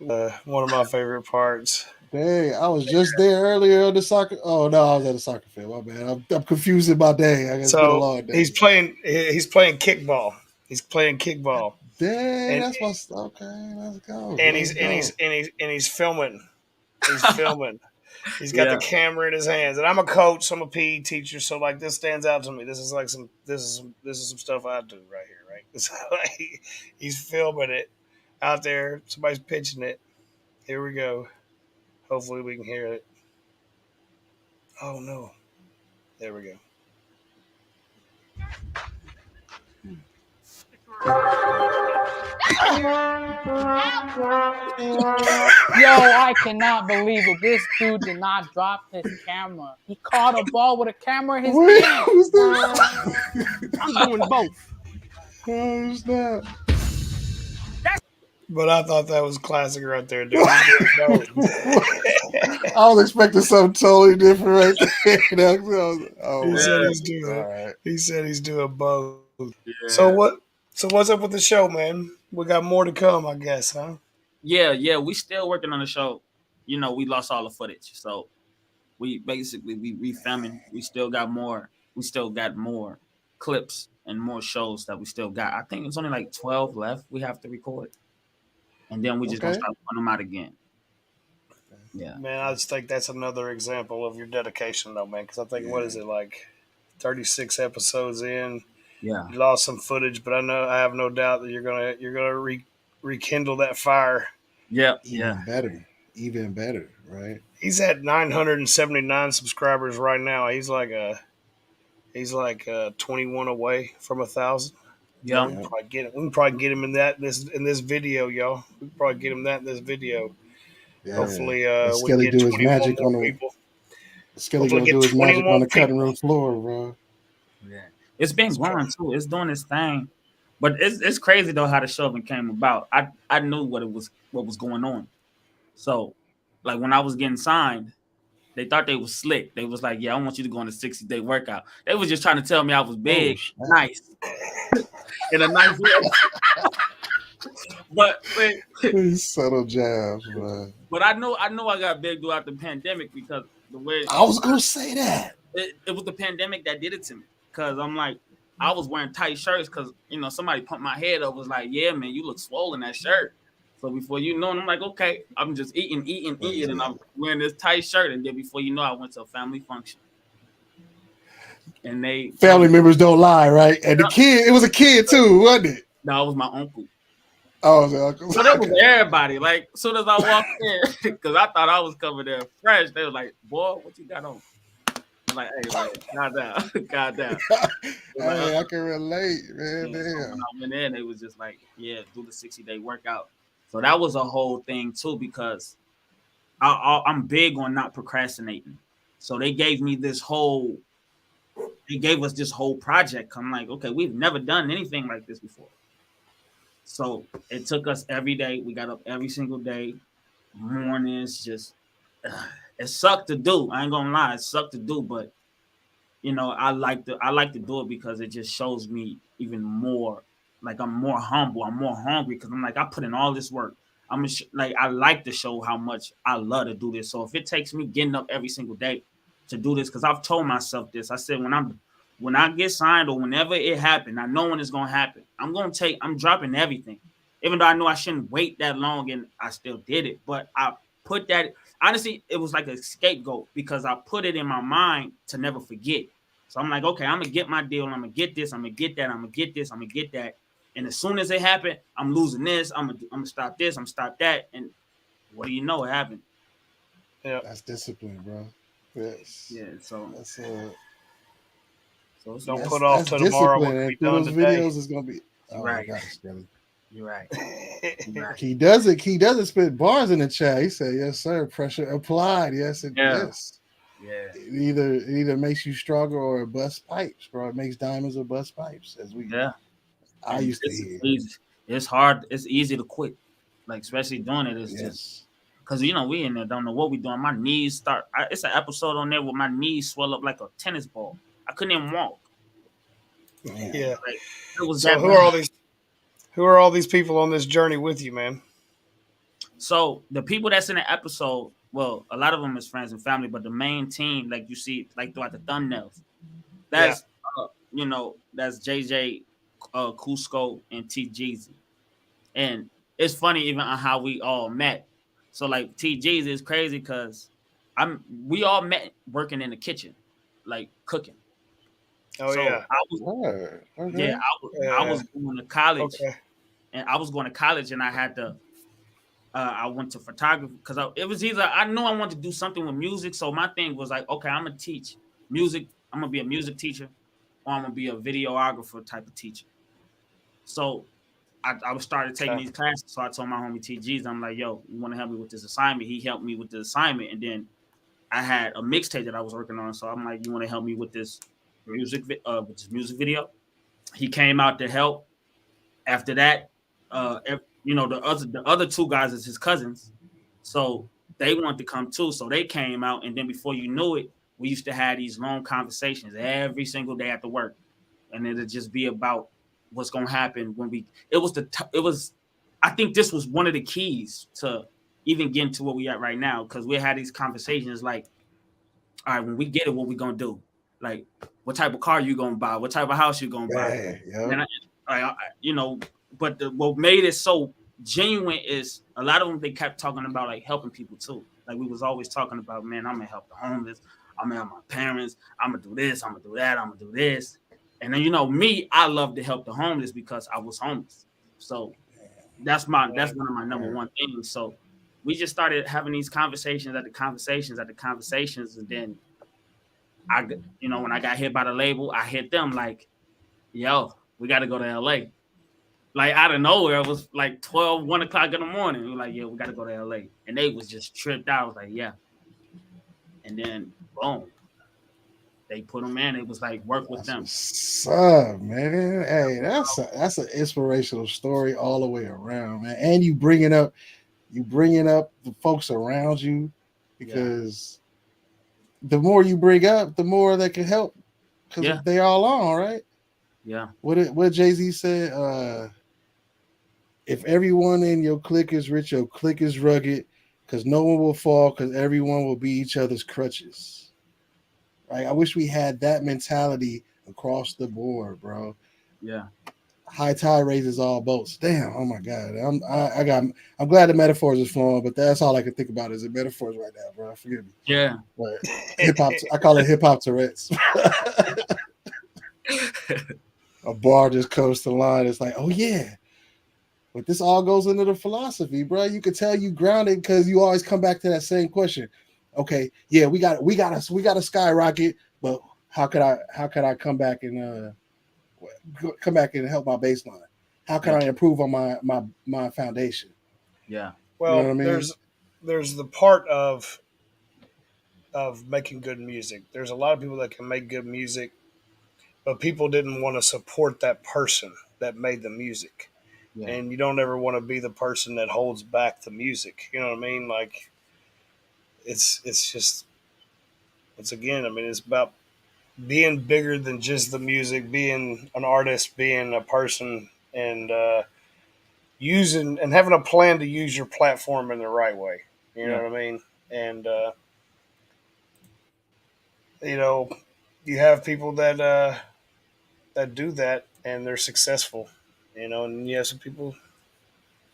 one of my favorite parts. Dang, I was just there earlier on the soccer. Oh no, I was at a soccer field. My bad. I'm confused in my day. I got a long day. He's playing kickball. He's playing kickball. Dang, that's what's okay. Let's go. And he's filming. He's filming. He's got the camera in his hands. And I'm a coach. So I'm a PE teacher. So like this stands out to me. This is like some stuff I do right here. Right. It's like he's filming it out there. Somebody's pitching it. Here we go. Hopefully we can hear it. Oh no. There we go. Yo, I cannot believe it. This dude did not drop his camera. He caught a ball with a camera in his hand. I'm doing both. Oh, snap. But I thought that was classic right there, dude. I was expecting something totally different right there. He said he's doing both. Yeah. So what's up with the show, man? We got more to come, I guess, huh? Yeah. We still working on the show. You know, we lost all the footage, so we refilming. We still got more. We still got more clips and more shows that we still got. I think it's only like 12 left we have to record. And then we just gonna start putting them out again. Yeah, man, I just think that's another example of your dedication, though, man. Because I think what is it like, 36 episodes in? Yeah, you lost some footage, but I have no doubt that you're gonna rekindle that fire. Yeah, even better, right? He's at 979 subscribers right now. He's like 21 away from 1,000. Yeah, we can probably get him in this video, y'all. We can probably get him that in this video. Yeah. Hopefully, Skelly do his magic on the people. Skelly gonna do his magic on the cutting room floor, bro. Yeah, it's been growing too. It's doing its thing, but it's crazy though how the shoving came about. I knew what was going on. So, like when I was getting signed, they thought they was slick. They was like, "Yeah, I want you to go on a 60-day workout." They was just trying to tell me I was big, nice, in a nice way. But subtle jabs, man. But I know I got big throughout the pandemic because the way I was gonna say that it was the pandemic that did it to me. Because I'm like, I was wearing tight shirts because somebody pumped my head up, was like, "Yeah, man, you look swollen that shirt." So before you know, and I'm like, okay, I'm just eating, and I'm wearing this tight shirt, and then before you know, I went to a family function, and family members don't lie, right? And the kid, it was a kid too, wasn't it? No, it was my uncle. Oh, it was your uncle. So that was everybody. Like, as soon as I walked in, because I thought I was coming there fresh, they was like, "Boy, what you got on?" I'm like, "Hey, man, calm down." Hey, I can relate, man. Damn. When I went in, they was just like, "Yeah, do the 60-day workout." So that was a whole thing too, because I'm big on not procrastinating. So they gave us this whole project. I'm like, okay, we've never done anything like this before. So it took us every day. We got up every single day, mornings. Just it sucked to do. I ain't gonna lie, it sucked to do, but I like to do it because it just shows me even more. Like I'm more humble. I'm more hungry because I'm like I put in all this work. Like I like to show how much I love to do this. So if it takes me getting up every single day to do this, because I've told myself this. I said when I get signed or whenever it happens, I know when it's gonna happen. I'm dropping everything, even though I know I shouldn't wait that long, and I still did it. But I put that honestly, it was like a scapegoat because I put it in my mind to never forget. So I'm like, okay, I'm gonna get my deal. I'm gonna get this. I'm gonna get that. I'm gonna get this. I'm gonna get that. And as soon as it happened, I'm losing this. I'm gonna stop this. I'm gonna stop that. And what do you know? It happened. Yeah, That's discipline, bro. Yes. Yeah. So That's don't that's, put off that's till tomorrow. What discipline. can And be through done those today? videos is gonna be. Oh Right. my gosh, Kelly. you're right. You're right. He doesn't spit bars in the chat. He said, "Yes, sir. Pressure applied. Yes, yes. Yeah. It either makes you stronger or it busts pipes, bro. It makes diamonds or bust pipes, as we. Yeah. I And used to it's hear. easy. It's hard. It's easy to quit. Like especially doing it. It's just Yes. because we in there don't know what we doing. My knees start. It's an episode on there where my knees swell up like a tennis ball. I couldn't even walk. Man. Yeah. Like, it was So that who bad. are all these people on this journey with you, man? So the people that's in the episode, well, a lot of them is friends and family, but the main team, like you see, like throughout the thumbnails, that's that's JJ, Cusco, and T Jeezy. And it's funny even on how we all met. So like T Jeezy is crazy because we all met working in the kitchen, like cooking. Oh So yeah. Word. Okay. Yeah, I was going to college, Okay. and I was going to college, and I had to. I went to photography because it was either I knew I wanted to do something with music, so my thing was like, okay, I'm gonna teach music. I'm gonna be a music teacher, or I'm gonna be a videographer type of teacher. So I started taking these classes. So I told my homie TGs, I'm like, yo, you want to help me with this assignment? He helped me with the assignment, and then I had a mixtape that I was working on. So I'm like, you want to help me with this music video? He came out to help. After that, the other two guys is his cousins, so they wanted to come too. So they came out, and then before you knew it, we used to have these long conversations every single day after work, and it'd just be about what's gonna happen when we. It was. I think this was one of the keys to even getting to where we at right now, because we had these conversations like, all right, when we get it, what we gonna do? Like, what type of car you gonna buy? What type of house you gonna buy? Yeah. And but what made it so genuine is a lot of them, they kept talking about like helping people too. Like we was always talking about, man, I'm gonna help the homeless, I'm gonna help my parents, I'm gonna do this, I'm gonna do that, I'm gonna do this. And then me, I love to help the homeless because I was homeless. So that's one of my number one things. So we just started having these conversations, and then when I got hit by the label, I hit them like, yo, we got to go to LA. Like out of nowhere, it was like 1 o'clock in the morning. We were like, yeah, we got to go to LA. And they was just tripped out. I was like, yeah. And then, boom, they put them in. It was like, work with them. What's up, man? Hey, that's an inspirational story all the way around, man. And you bringing up the folks around you, because the more you bring up, the more that can help, because they all on, right? Yeah. What Jay-Z said, if everyone in your clique is rich, your clique is rugged, because no one will fall, because everyone will be each other's crutches. Right? I wish we had that mentality across the board, bro. Yeah. High tide raises all boats. Damn. Oh my God. I'm glad the metaphors is flowing, but that's all I can think about is the metaphors right now, bro. Forgive me. Yeah. But hip hop, I call it hip hop Tourette's. A bar just comes to line. It's like, oh yeah. But this all goes into the philosophy, bro. You can tell you grounded because you always come back to that same question. Okay, yeah, we got a skyrocket, but how could I come back and help my baseline? How can I improve on my foundation? Yeah. You know what Well, I mean? there's the part of making good music. There's a lot of people that can make good music, but people didn't want to support that person that made the music. Yeah. And you don't ever want to be the person that holds back the music. You know what I mean? Like it's just once again, I mean, it's about being bigger than just the music, being an artist, being a person, and using and having a plan to use your platform in the right way. You know Yeah. what I mean? And you know, you have people that do that and they're successful. You know, and you have some people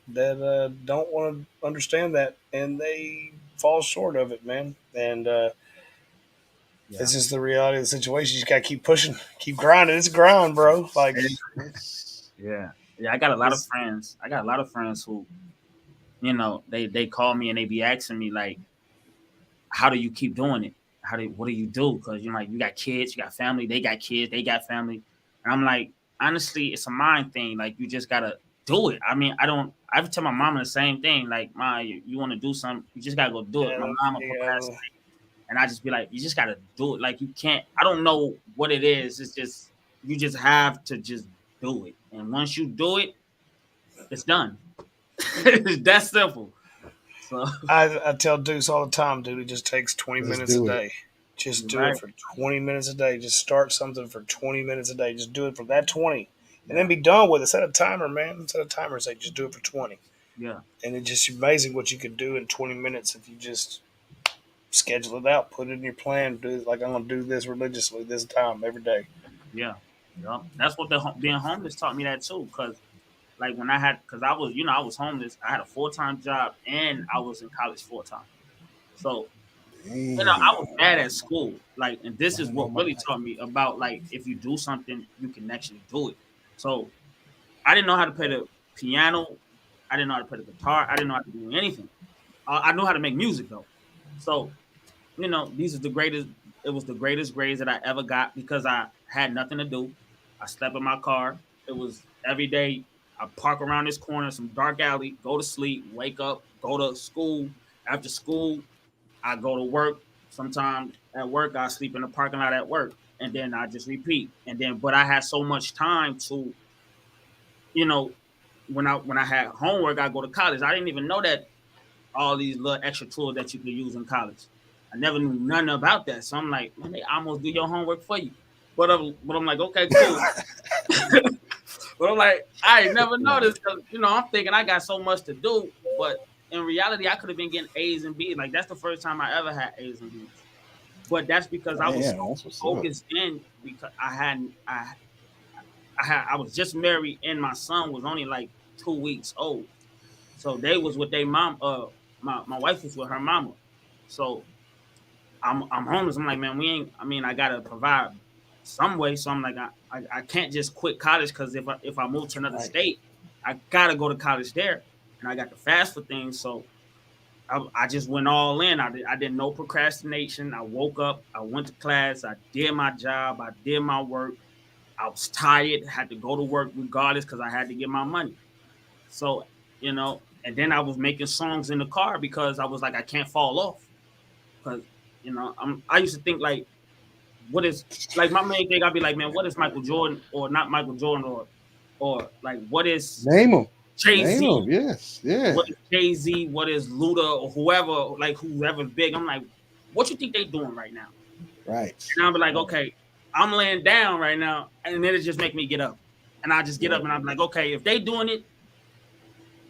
that don't want to understand that and they fall short of it, man. And Yeah. it's just the reality of the situation. You just gotta keep pushing, keep grinding. It's a grind, bro. Like It's, Yeah. Yeah. I got a lot of it's friends. I got a lot of friends who, you know, they call me and they be asking me like, how do you keep doing it? What do you do? Because you know, like you got kids, you got family, they got kids, they got family. And I'm like, honestly, it's a mind thing. Like you just gotta do it. I mean, I tell my mama the same thing. Like, Ma, you want to do something, you just gotta go do it. My yeah, mama you know, procrastinate. And I just be like, you just gotta do it. Like you can't, I don't know what it is. It's just you just have to just do it. And once you do it, it's done. It's that simple. So I tell Deuce all the time, dude. It just takes 20 let's minutes a do it. day. Just you're do it right. for 20 minutes a day. Just start something for 20 minutes a day. Just do it for that 20, and then Yeah. be done with it. Set a timer, man. Set a timer. Say just do it for 20, Yeah. and it's just amazing what you could do in 20 minutes if you just schedule it out, put it in your plan. Do it like I'm gonna do this religiously this time every day. Yeah. Yeah. That's what being homeless taught me that too. Cause like when I had, cause I was, you know, I was homeless. I had a full-time job and I was in college full-time. So, you know, I was Damn. bad at school. Like, and this is Running what on my really taught me about like, if you do something, you can actually do it. So I didn't know how to play the piano. I didn't know how to play the guitar. I didn't know how to do anything. I knew how to make music though. So, you know, these are the greatest. It was the greatest grades that I ever got because I had nothing to do. I slept in my car. It was every day. I park around this corner, some dark alley, go to sleep, wake up, go to school. After school, I go to work. Sometimes at work, I sleep in the parking lot at work, and then I just repeat. And then, but I had so much time to, you know, when I had homework, I go to college. I didn't even know that all these little extra tools that you could use in college. I never knew nothing about that. So I'm like, man, they almost do your homework for you. But I'm like, okay, cool. But I'm like, I ain't never noticed because you know I'm thinking I got so much to do, but in reality, I could have been getting A's and B's. Like that's the first time I ever had A's and B's. But that's because I was Damn, so that's what's up. focused in because I was just married and my son was only like 2 weeks old. So they was with their mom. My wife was with her mama. So I'm homeless. I'm like, man, we ain't. I mean, I gotta provide some way. So I'm like, I can't just quit college because if I move to another Right. state, I gotta go to college there, and I got to fast for things. So I just went all in. I did no procrastination. I woke up. I went to class. I did my job. I did my work. I was tired. Had to go to work regardless because I had to get my money. So you know, and then I was making songs in the car because I was like, I can't fall off because you know I used to think like what is like my main thing. I'd be like, man, what is Michael Jordan or not Michael Jordan or like what is Name them. Jay Name Z? them. Yes. Yeah. What is Jay Z? What is Luda or whoever like whoever's big? I'm like, what you think they doing right now? Right. And I'll be like, okay, I'm laying down right now, and then it just make me get up, and I just get up Right. and I'm like, okay, if they doing it,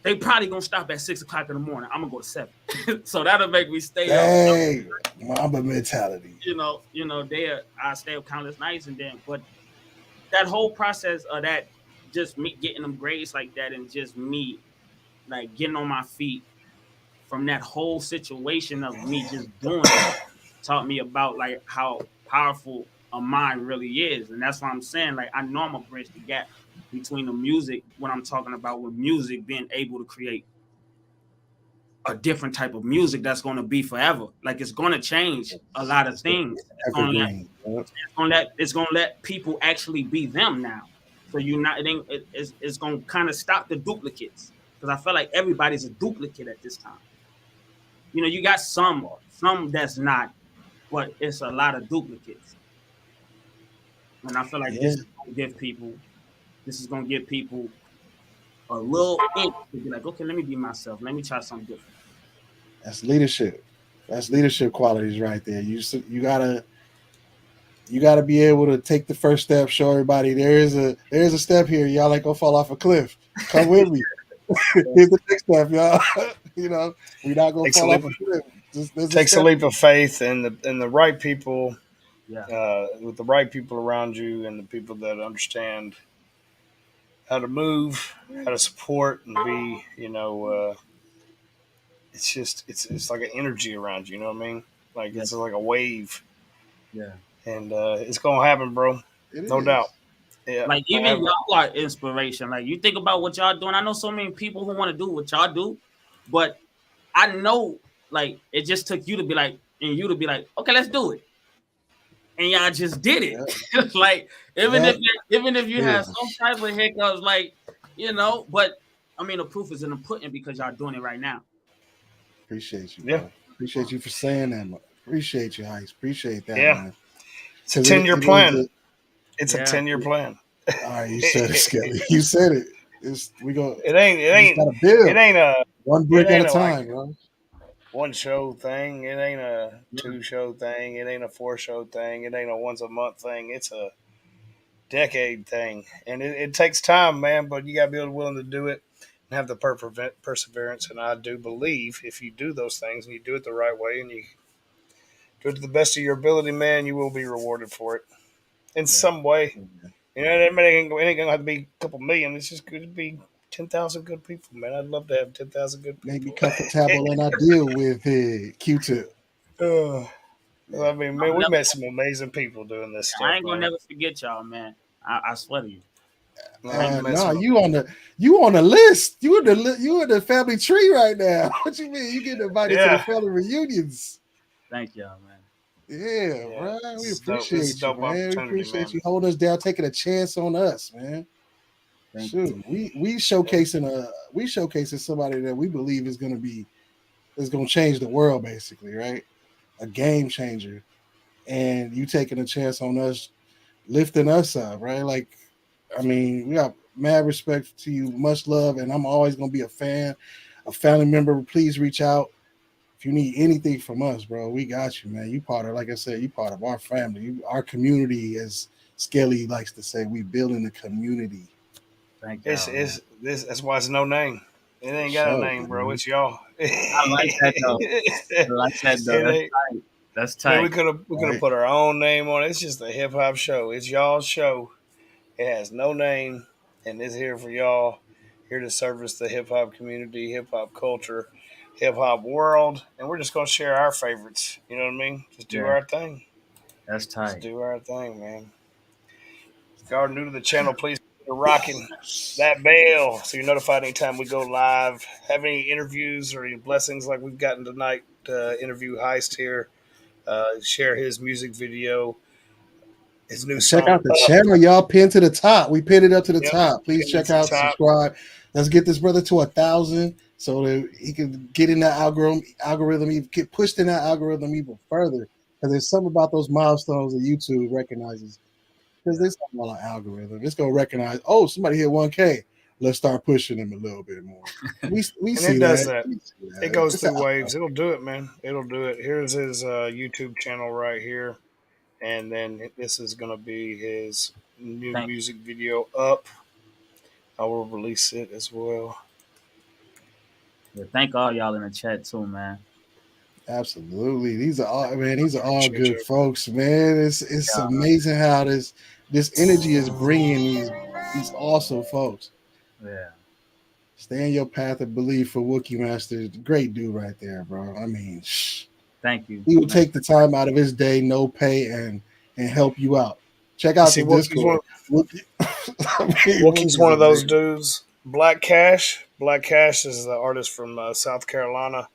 they probably gonna stop at 6 o'clock in the morning. I'm gonna go to 7, so that'll make me stay up. Dang. Mamba mentality. I stay up countless nights, and then but that whole process of that, just me getting them grades like that, and just me like getting on my feet from that whole situation of me just doing it, taught me about like how powerful a mind really is, and that's why I'm saying like I know I'm gonna bridge the gap between the music, what I'm talking about with music being able to create a different type of music that's going to be forever. Like it's going to change a lot of It's gonna be things. an evergreen. Yep. It's going to let people actually be them now. So you not it ain't, it's going to kind of stop the duplicates. because I feel like everybody's a duplicate at this time. You know, you got some that's not, but it's a lot of duplicates. And I feel like Yeah, this is gonna give people a little itch to be like, okay, let me be myself. Let me try something different. that's leadership. That's leadership qualities right there. You gotta be able to take the first step. Show everybody there's a step here. Y'all ain't gonna fall off a cliff. Come with me. Here's the next step, y'all. you know, we're not gonna Takes a fall off leap, a cliff. There's a takes a step. leap of faith, and the right people, Yeah, with the right people around you, and the people that understand how to move, how to support, and be, it's just it's like an energy around you. You know what I mean? Like yeah, it's like a wave, yeah. and it's gonna happen, bro. It No doubt. is. Yeah, Like I even have. y'all are inspiration. Like you think about what y'all doing. I know so many people who want to do what y'all do, but I know like it just took you to be like, and you to be like, okay, let's do it, and y'all just did Yeah, it. Like that even if you have is. some type of hiccups, like but I mean the proof is in the pudding because y'all doing it right now. Appreciate you, Yeah, bro. Appreciate you for saying that, man. Appreciate you, Heist. Appreciate that, yeah. man. It's a Because 10 year it is plan. a. It's a Yeah, 10-year plan. All right, you said it, Skelly. You said it. It's we go. It ain't. It We just ain't. gotta It build ain't a. one It brick at ain't a a like time, bro. one show thing. It ain't a yeah, 2 show thing. It ain't a 4 show thing. It ain't a once a month thing. It's a decade thing, and it takes time, man. But you got to be willing to do it and have the perseverance. And I do believe if you do those things and you do it the right way and you do it to the best of your ability, man, you will be rewarded for it in yeah. some way. You know, it ain't gonna have to be a couple million. It's just going to be 10,000 good people, man. I'd love to have 10,000 good Make me people. comfortable and I deal with it. Q-tip. Uh, Yeah. I mean, man, I'm we never, met some amazing people doing this I stuff, ain't gonna man. never forget y'all, man. I swear to you. Man, we met No, some. you on the list. You in the family tree right now. What you mean? You getting invited to the Yeah, family reunions? Thank y'all, man. Yeah, yeah. bro. This We is dope. This is a appreciate you, dope man. We opportunity, appreciate man. you holding us down, taking a chance on us, man. Thank Shoot, you. we Yeah. showcasing somebody that we believe is gonna change the world, basically, right? A game changer, and you taking a chance on us, lifting us up, right? Like, I mean, we got mad respect to you, much love, and I'm always gonna be a fan, a family member. Please reach out if you need anything from us, bro. We got you, man. You part of, like I said, you part of our family, our community, as Skelly likes to say. We building a community. Thank It's y'all, man. it's this. That's why it's no name. It For ain't got a sure, name, bro. man. It's y'all. I like that though. it I like that though. That's ain't. tight. That's Man, we tight. could have Right? put our own name on it. It's just a hip hop show. It's y'all's show. It has no name, and it's here for y'all. Here to service the hip hop community, hip hop culture, hip hop world, and we're just gonna share our favorites. You know what I mean? Just do Yeah, our thing. that's Just tight. do our thing, man. If you are new to the channel, please consider rocking that bell so you're notified anytime we go live. Have any interviews or any blessings like we've gotten tonight? Interview Heist here. Share his music video, his new And check song out the Up. channel, y'all. Pinned to the top. We pinned it up to the Yep, top. Please pinned it check to the out, top. subscribe. Let's get this brother to 1,000 so that he can get in that algorithm, even get pushed in that algorithm even further. Because there's something about those milestones that YouTube recognizes. Because Yeah. there's something on an algorithm. It's gonna recognize, oh, somebody hit 1K. Let's start pushing them a little bit more. We And it see does that. that. We see It that. goes It's an through waves. It'll do it, man. It'll do it. Here's his YouTube channel right here. And then this is going to be his new Thank music video up. I will release it as well. yeah, thank all y'all in the chat too, man. Absolutely. These are all Appreciate good you. folks, man. It's Yeah, amazing how this energy is bringing these awesome folks. yeah. Stay in your path of belief for Wookie Master. Great dude right there, bro. I mean, Thank you. he will Thank take the time out of his day, no pay, and help you out. Check You out see, the Discord. Wookie, I mean, Wookie's Wookie's one of those amazing. dudes. Black Cash. Black Cash is the artist from South Carolina,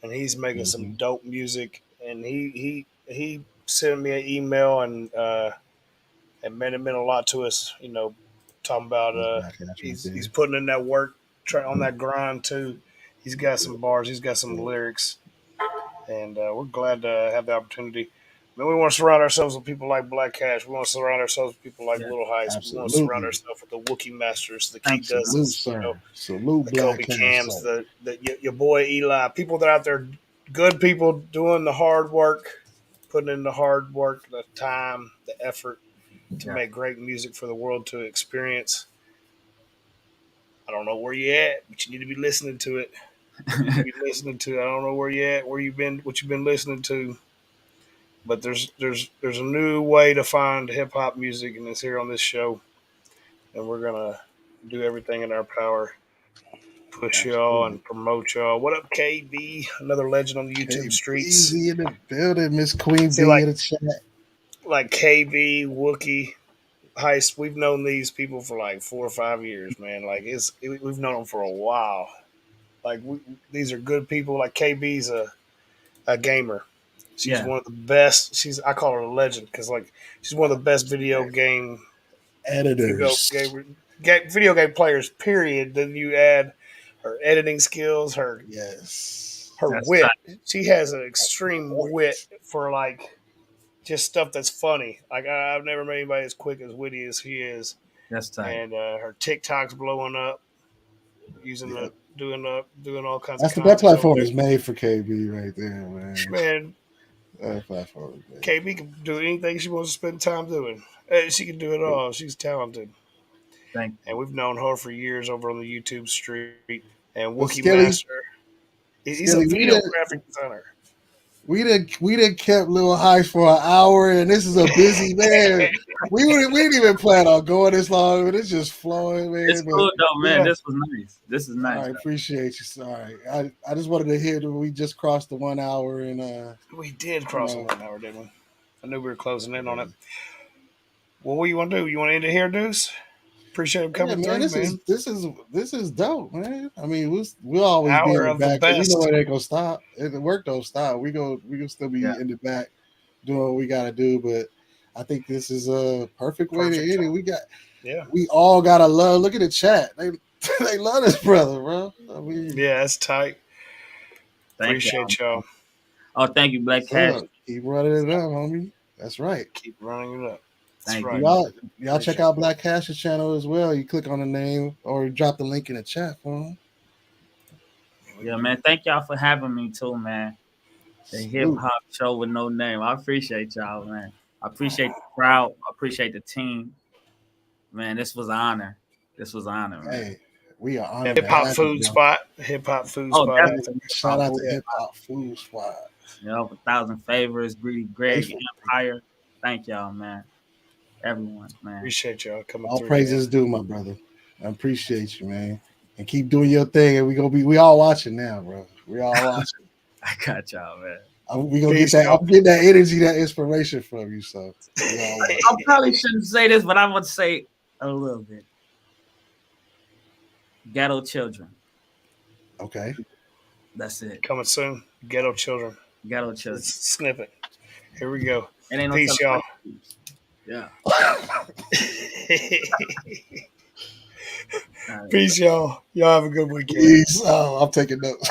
and he's making some Mhm. dope music. And he sent me an email and man, it meant a lot to us. You know, talking about That's Black Ash right he's there. putting in that work on that grind too. He's got some bars. He's got some lyrics, and we're glad to have the opportunity. I mean, we want to surround ourselves with people like Black Cash. We want to surround ourselves with people like Yeah, Little Heist. We want to surround absolutely. ourselves with the Wookiee Masters, the Key Thank you. Salute, Dozens, sir. Salute, the Black Kobe Cash. Cams, Sir. your boy Eli. People that are out there, good people doing the hard work, putting in the hard work, the time, the effort to Yeah. make great music for the world to experience. I don't know where you at, but you need to be listening to it. You need to be listening to it. I don't know where you at, where you've been, what you've been listening to. But there's a new way to find hip hop music, and it's here on this show, and we're gonna do everything in our power, push y'all Absolutely. and promote y'all. What up, KB? Another legend on the Hey, YouTube streets. Easy in the building, Miss Queen See, B in the chat. like KB, Wookie, Heist. We've known these people for like 4 or 5 years, man. Like we've known them for a while. Like these are good people. Like KB's a gamer. She's Yeah. one of the best. I call her a legend because like she's one of the best video game Editors. video game players. Period. Then you add her editing skills, her Yes. That's wit. tight. She has an extreme wit for like just stuff that's funny. Like I've never met anybody as quick as witty as she is, That's tight. and her TikTok's blowing up, using Yeah. doing all kinds That's of that content. platform is made for KB right there, man. Man, That platform is made. KB can do anything she wants to spend time doing. She can do it all. She's talented. Thank you. And we've known her for years over on the YouTube street. And But Wookie Skilly, Master, he's a Skilly, video graphic designer. we done kept Lil Heist for an hour, and this is a busy man. we didn't even plan on going this long, but it's just flowing, man. It's cool though, man. Yeah. This was nice. This is nice. I appreciate you. Sorry, I just wanted to hear that we just crossed the 1 hour, and We did cross the 1 hour, didn't we? I knew we were closing in on it. Well, what do you want to do? You want to end it here, Deuce? Appreciate him coming man, through, this is dope, man. I mean, we'll always be Hour in the of the back. 'Cause best. You know it ain't gonna stop. The work don't stop. We gonna still be Yeah. in the back doing what we gotta do. But I think this is a perfect way Perfect to end time. it. Yeah. We all gotta love. Look at the chat. They love this brother, bro. I mean, Yeah, that's tight. Thank y'all. Appreciate y'all. Oh, thank you, Black Cash. keep running it up, homie. That's right. Keep running it up. That's Thank right. you. Y'all check out Black Cash's channel as well. You click on the name or drop the link in the chat for him. Yeah, man. Thank y'all for having me too, man. The hip hop show with no name. I appreciate y'all, man. I appreciate the crowd. I appreciate the team. Man, this was an honor. Man. Hey, we are honored. Hip hop to have food you, spot. Hip hop food Oh, spot. definitely. Shout out to Hip Hop Food Squad. You know, 1,000 favors, Greedy Greg, Faithful. Empire. Thank y'all, man. Everyone, man. Appreciate y'all coming All through. praises due, my brother. I appreciate you, man. And keep doing your thing. And we all watching now, bro. We all watching. I got y'all, man. We gonna Peace, get that. y'all. I'm getting that energy, that inspiration from you. So we all watching. I probably shouldn't say this, but I'm going to say a little bit. Ghetto children. Okay. That's it. Coming soon. Ghetto Children. Ghetto children. Snippet. Here we go. It ain't no Peace, y'all. Yeah. All right. Peace, y'all. Y'all have a good weekend. Peace. Oh, I'm taking notes.